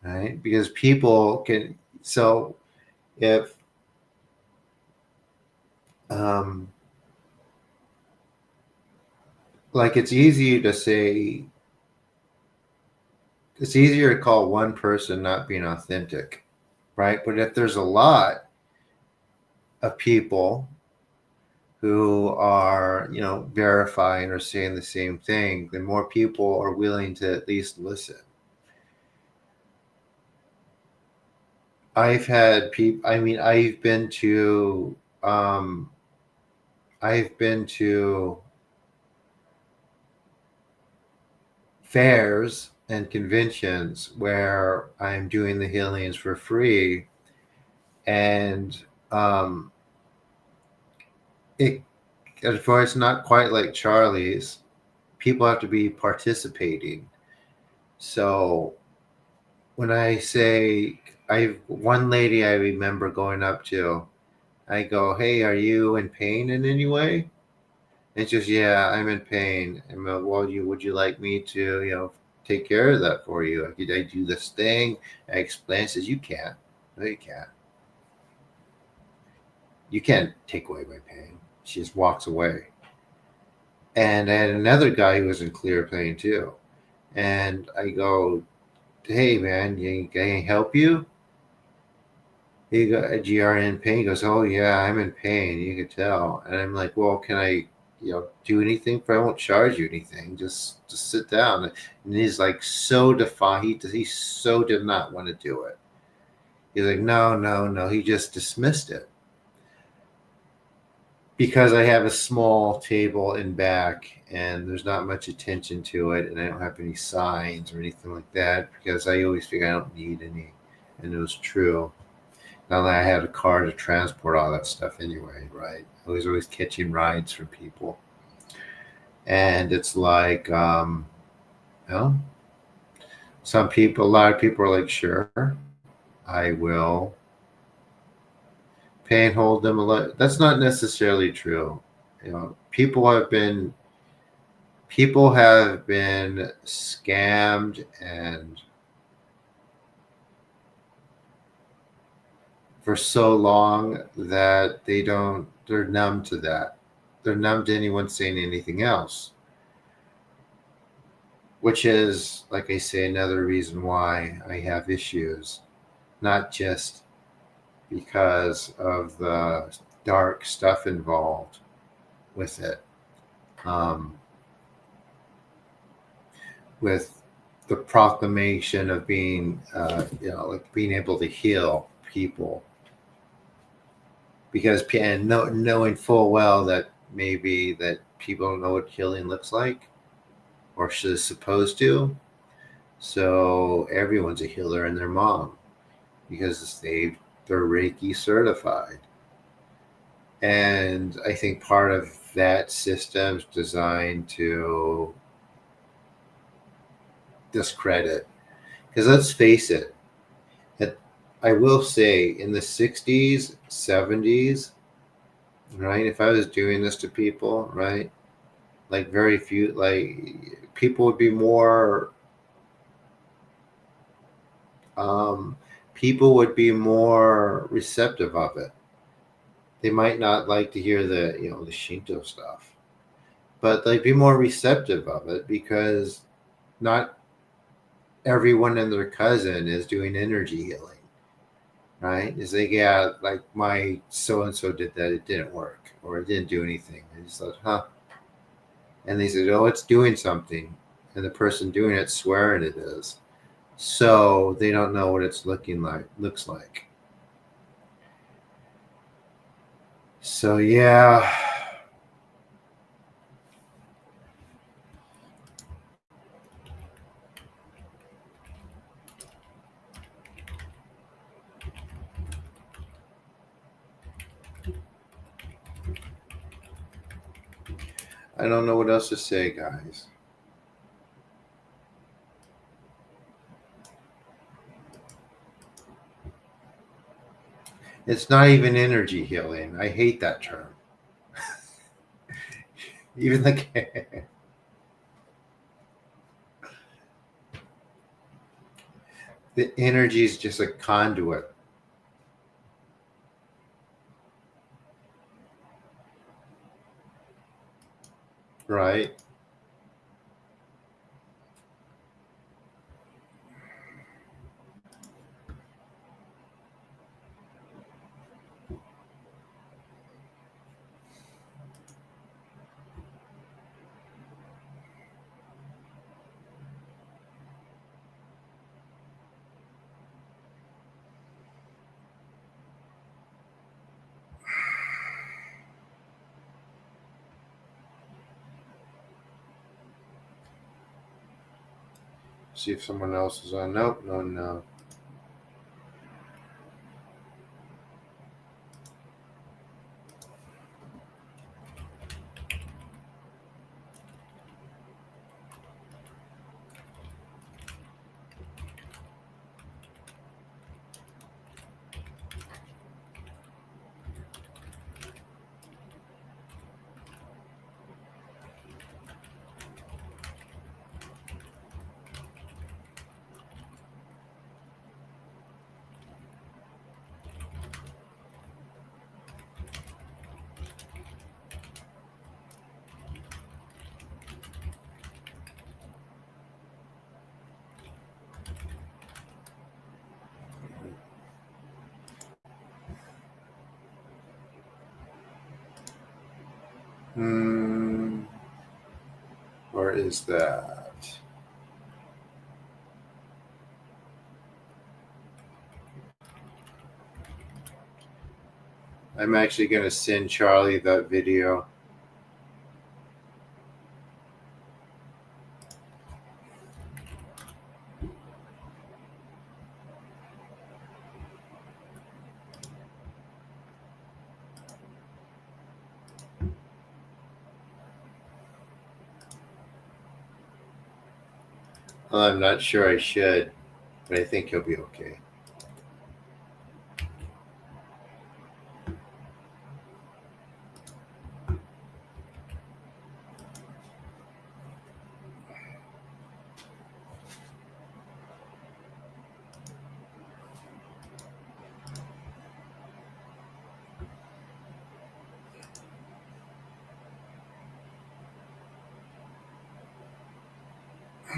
right? Because people can. So if um, like it's easy to say, it's easier to call one person not being authentic, right? But if there's a lot of people who are, verifying or saying the same thing, then more people are willing to at least listen. I've had people, I mean, I've been to fairs and conventions where I'm doing the healings for free, and it, it's not quite like Charlie's. People have to be participating. So when I say, one lady I remember going up to, I go, "Hey, are you in pain in any way?" And she goes, "Yeah, I'm in pain." And I'm like, "Well, would you like me to, take care of that for you? I do this thing." I explain. She says, "You can't. No, you can't. You can't take away my pain." She just walks away. And I had another guy who was in clear pain too. And I go, "Hey, man, can I help you?" He go, "GR in pain." He goes, "Oh yeah, I'm in pain. You can tell." And I'm like, "Well, can I, do anything? I won't charge you anything. Just sit down." And he's like so defiant. He so did not want to do it. He's like, "No, no, no." He just dismissed it because I have a small table in back and there's not much attention to it, and I don't have any signs or anything like that because I always figure I don't need any, and it was true. Now that I had a car to transport all that stuff anyway, right? I was always catching rides from people. And it's like, you know, a lot of people are like, sure, I will pay and hold them a lot. That's not necessarily true. You know, people have been scammed and for so long that they're numb to that. They're numb to anyone saying anything else, which is, like I say, another reason why I have issues, not just because of the dark stuff involved with it, um, with the proclamation of being, like being able to heal people, because and knowing full well that maybe that people don't know what healing looks like or is supposed to. So everyone's a healer and their mom because they're Reiki certified. And I think part of that system's designed to discredit. Because let's face it, it, I will say in the 60s, 70s, right, if I was doing this to people, right, like very few, like people would be more, um, people would be more receptive of it. They might not like to hear the Shinto stuff, but they'd be more receptive of it because not everyone and their cousin is doing energy healing, right? Is like, yeah, like my so and so did that, it didn't work, or it didn't do anything. I just thought, huh? And they said, oh, it's doing something, and the person doing it swearing it is. So they don't know what it's looks like. So yeah, I don't know what else to say, guys. It's not even energy healing. I hate that term. Even the energy is just a conduit, right? See if someone else is on. Nope, no, no. Hmm. Or is that? I'm actually going to send Charlie that video. I'm not sure I should, but I think he'll be okay.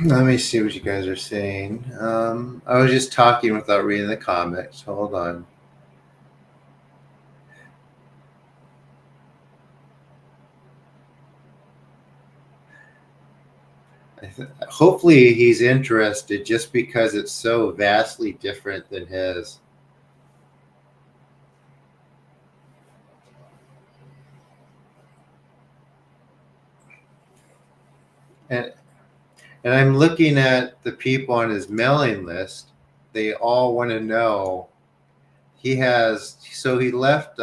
Let me see what you guys are saying. I was just talking without reading the comics. Hold on. Hopefully he's interested just because it's so vastly different than his. And and I'm looking at the people on his mailing list. They all want to know. He left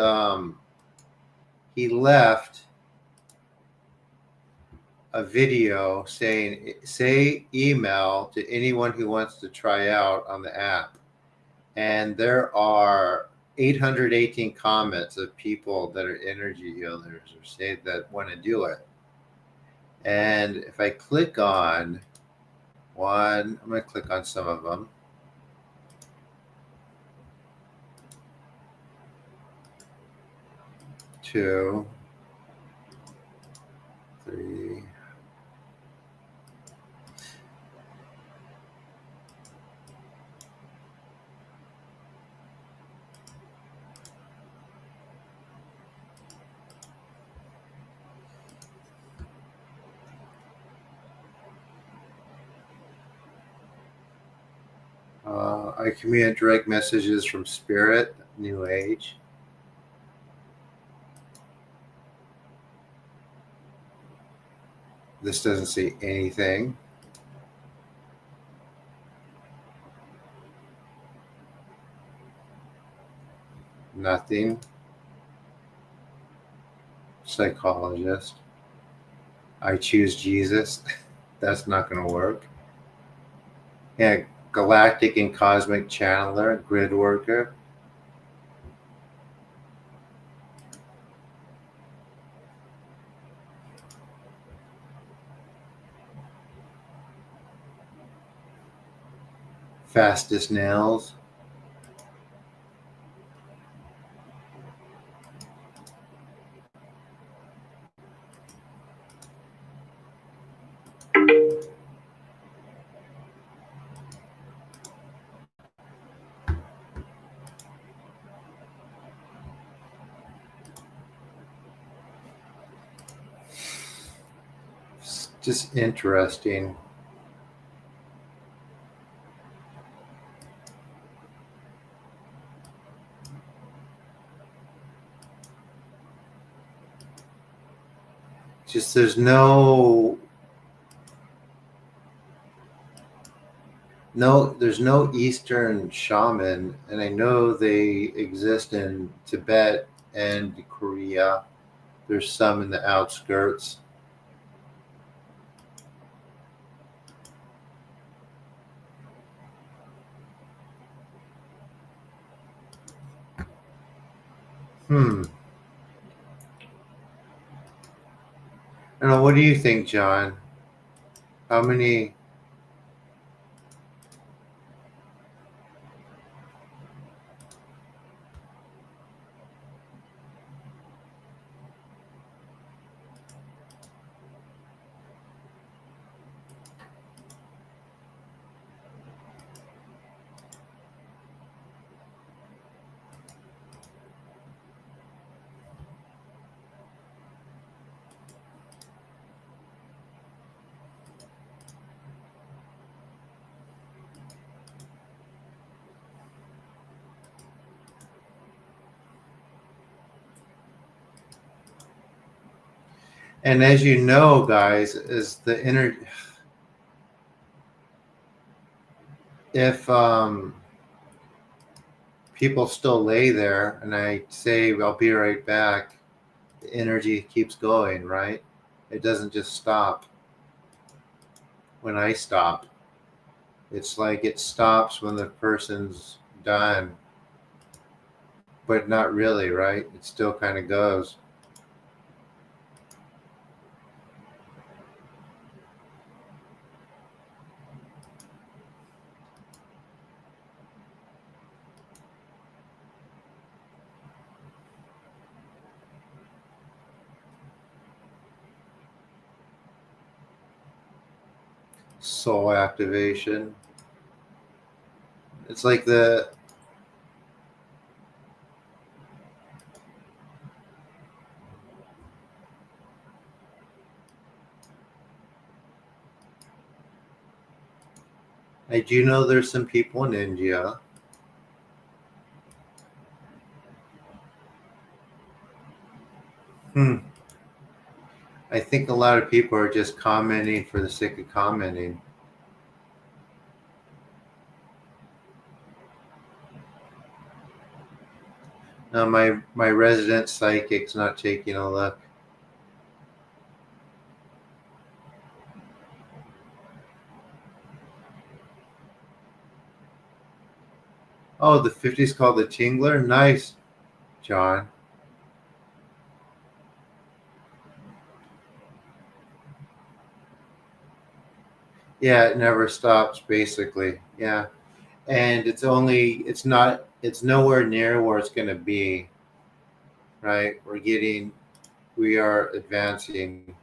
a video saying, say email to anyone who wants to try out on the app. And there are 818 comments of people that are energy healers or say that want to do it. And if I click on one, I'm going to click on some of them. 2, 3. I communicate direct messages from Spirit, New Age. This doesn't say anything. Nothing. Psychologist. I choose Jesus. That's not going to work. Yeah, galactic and cosmic channeler, grid worker. Fastest nails. It's just interesting. Just there's no Eastern shaman, and I know they exist in Tibet and Korea. There's some in the outskirts. I don't know. What do you think, John? How many? And as you know, guys, is the energy. If people still lay there, and I say I'll be right back, the energy keeps going, right? It doesn't just stop when I stop. It's like it stops when the person's done, but not really, right? It still kind of goes. Soul activation. It's like I do know there's some people in India. Hmm. I think a lot of people are just commenting for the sake of commenting. Now my resident psychic's not taking a look. Oh, the 50's called the Tingler? Nice, John. Yeah, it never stops, basically. Yeah. And it's nowhere near where it's going to be, right? We are advancing.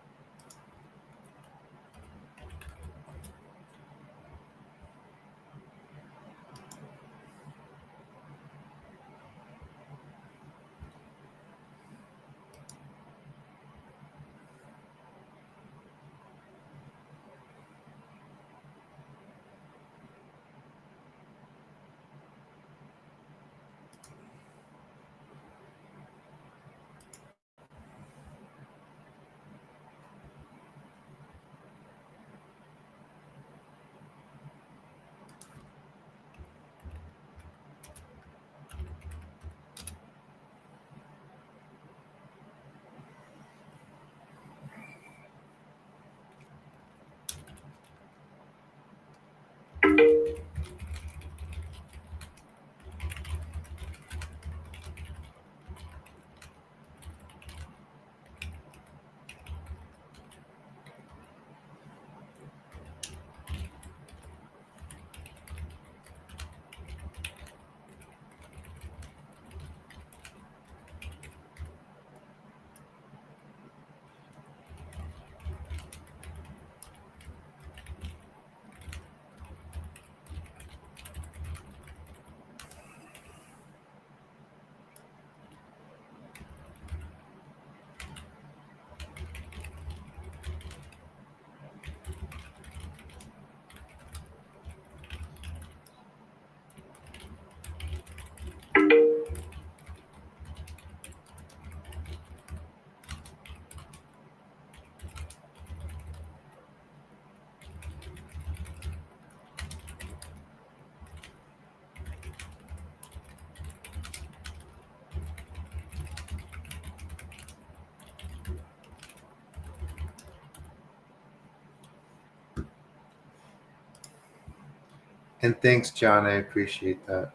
And thanks, John. I appreciate that.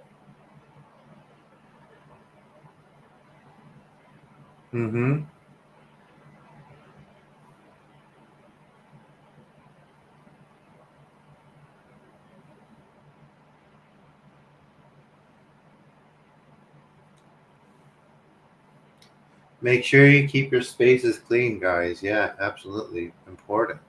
Mm-hmm. Make sure you keep your spaces clean, guys. Yeah, absolutely. Important.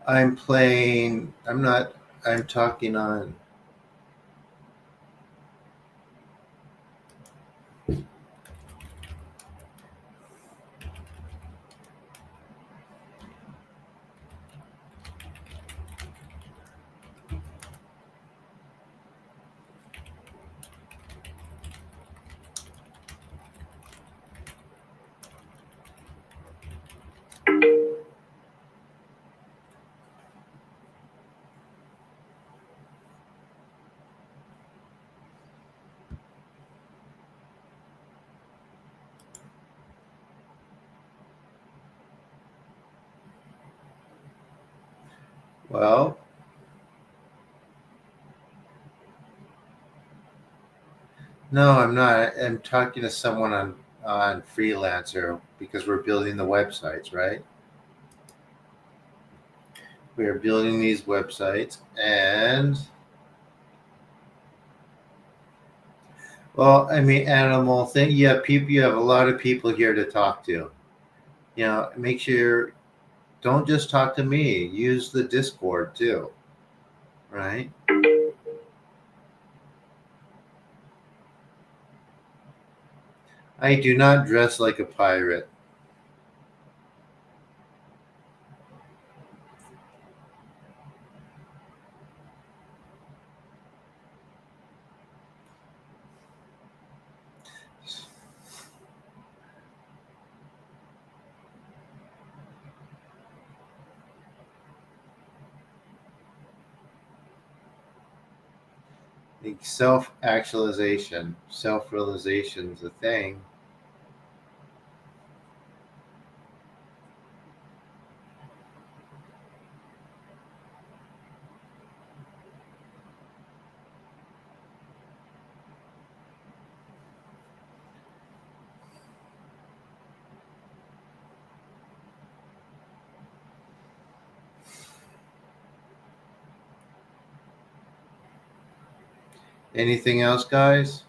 I'm playing. I'm not. I'm talking on. Well, no, I'm not. I'm talking to someone on Freelancer because we're building the websites, right? We are building these websites, and well, I mean, animal thing. You have people. You have a lot of people here to talk to. Make sure don't just talk to me. Use the Discord too, right? I do not dress like a pirate. Like self-actualization, self-realization is a thing. Anything else, guys?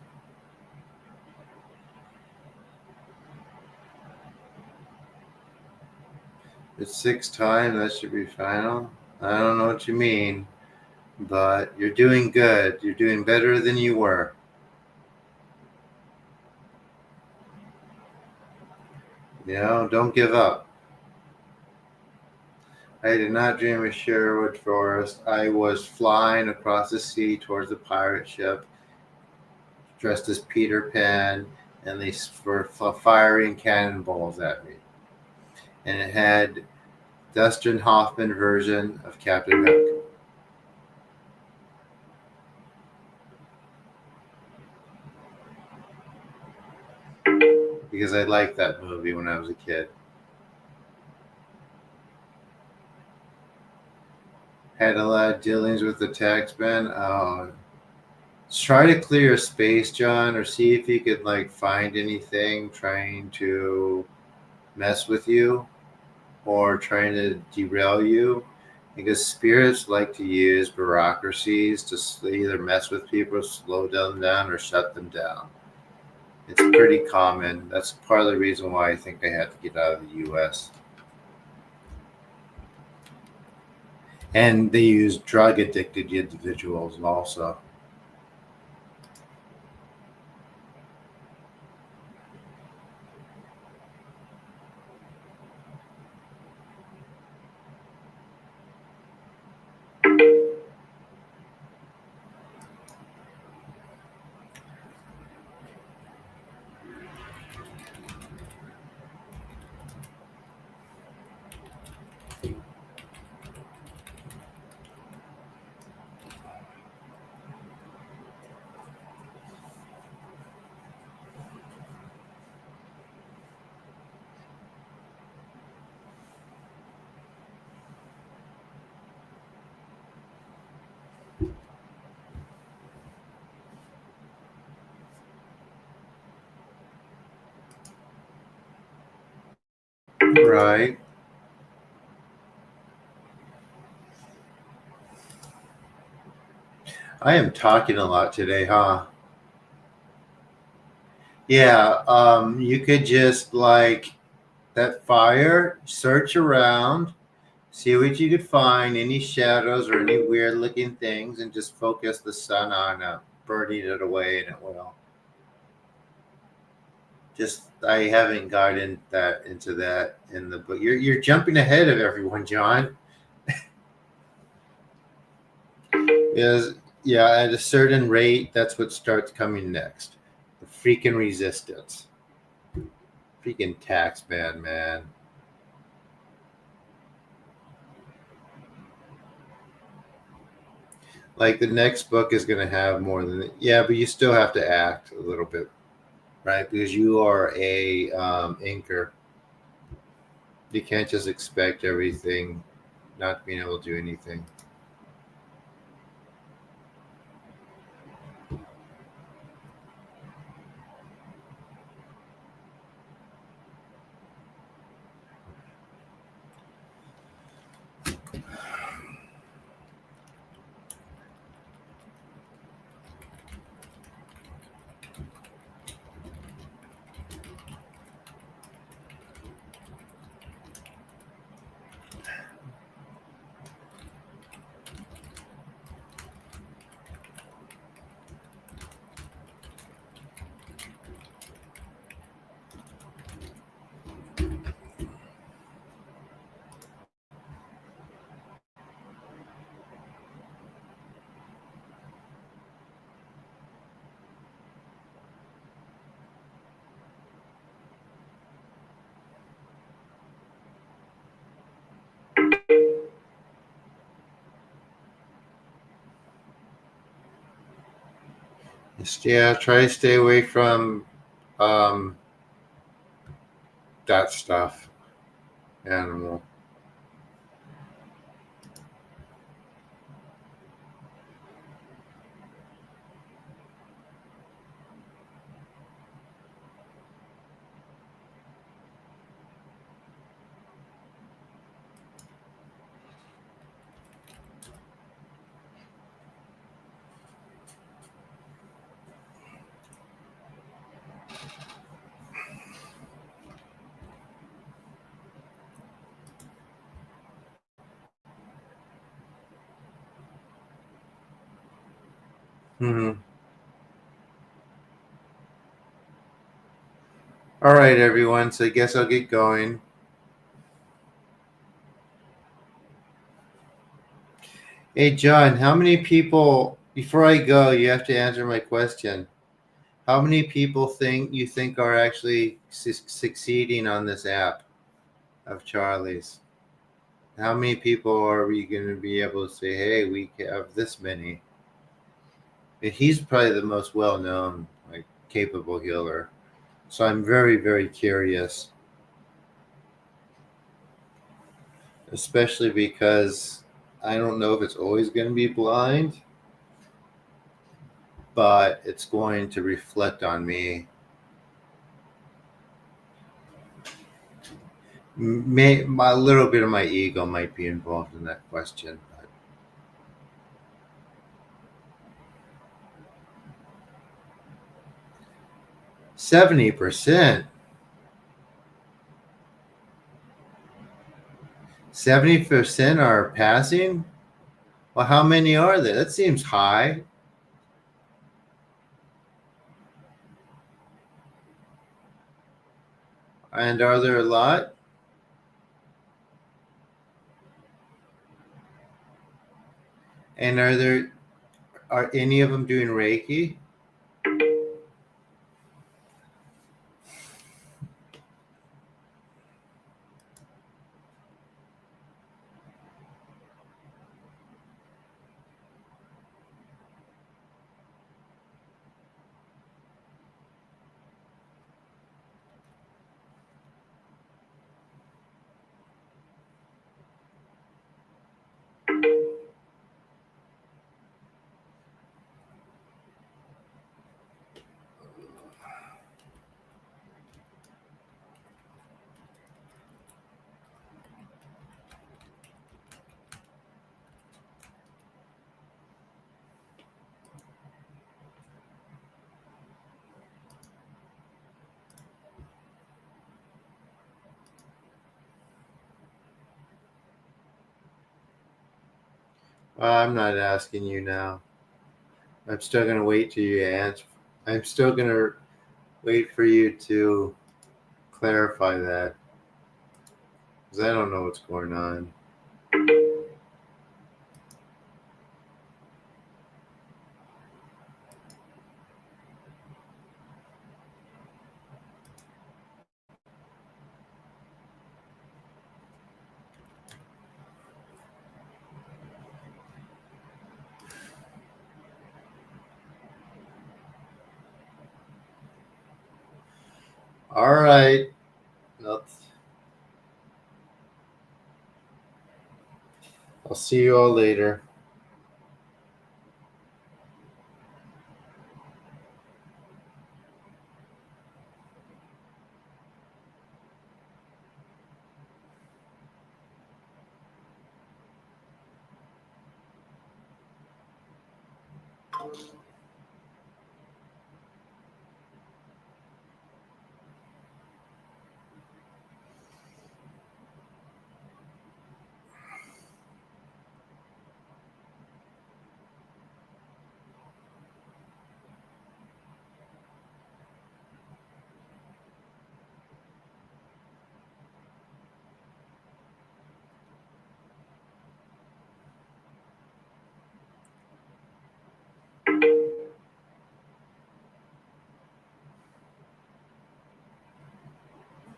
It's six time. That should be final. I don't know what you mean, but you're doing good. You're doing better than you were. Don't give up. I did not dream of Sherwood Forest. I was flying across the sea towards a pirate ship, dressed as Peter Pan, and they were firing cannonballs at me. And it had Dustin Hoffman version of Captain Hook because I liked that movie when I was a kid. Had a lot of dealings with the taxman. Try to clear space, John, or see if you could find anything trying to mess with you or trying to derail you. Because spirits like to use bureaucracies to either mess with people, slow them down, or shut them down. It's pretty common. That's part of the reason why I think I had to get out of the U.S. And they use drug addicted individuals also. Right. I am talking a lot today, huh? Yeah. You could just that fire, search around, see what you could find, any shadows or any weird looking things, and just focus the sun on burning it away, and it will. Just I haven't gotten that into that in the book. You're jumping ahead of everyone, John. Is yeah, at a certain rate, that's what starts coming next. The freaking resistance. Freaking tax man. Like the next book is going to have more than yeah, but you still have to act a little bit, right? Because you are a inker. You can't just expect everything. not being able to do anything. Yeah, try to stay away from um, that stuff. Animal. Hmm. All right, everyone. So I guess I'll get going. Hey, John, how many people, before I go, you have to answer my question. How many people think are actually succeeding on this app of Charlie's? How many people are we going to be able to say, hey, we have this many? And he's probably the most well-known, like, capable healer. So I'm very, very curious, especially because I don't know if it's always going to be blind, but it's going to reflect on me. A little bit of my ego might be involved in that question. But 70%, 70% are passing. Well, how many are there? That seems high. And are there a lot? And are any of them doing Reiki? I'm not asking you now. I'm still going to wait till you answer. I'm still going to wait for you to clarify that because I don't know what's going on. All right. Let's I'll see you all later.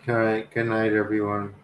All right. Good night, everyone.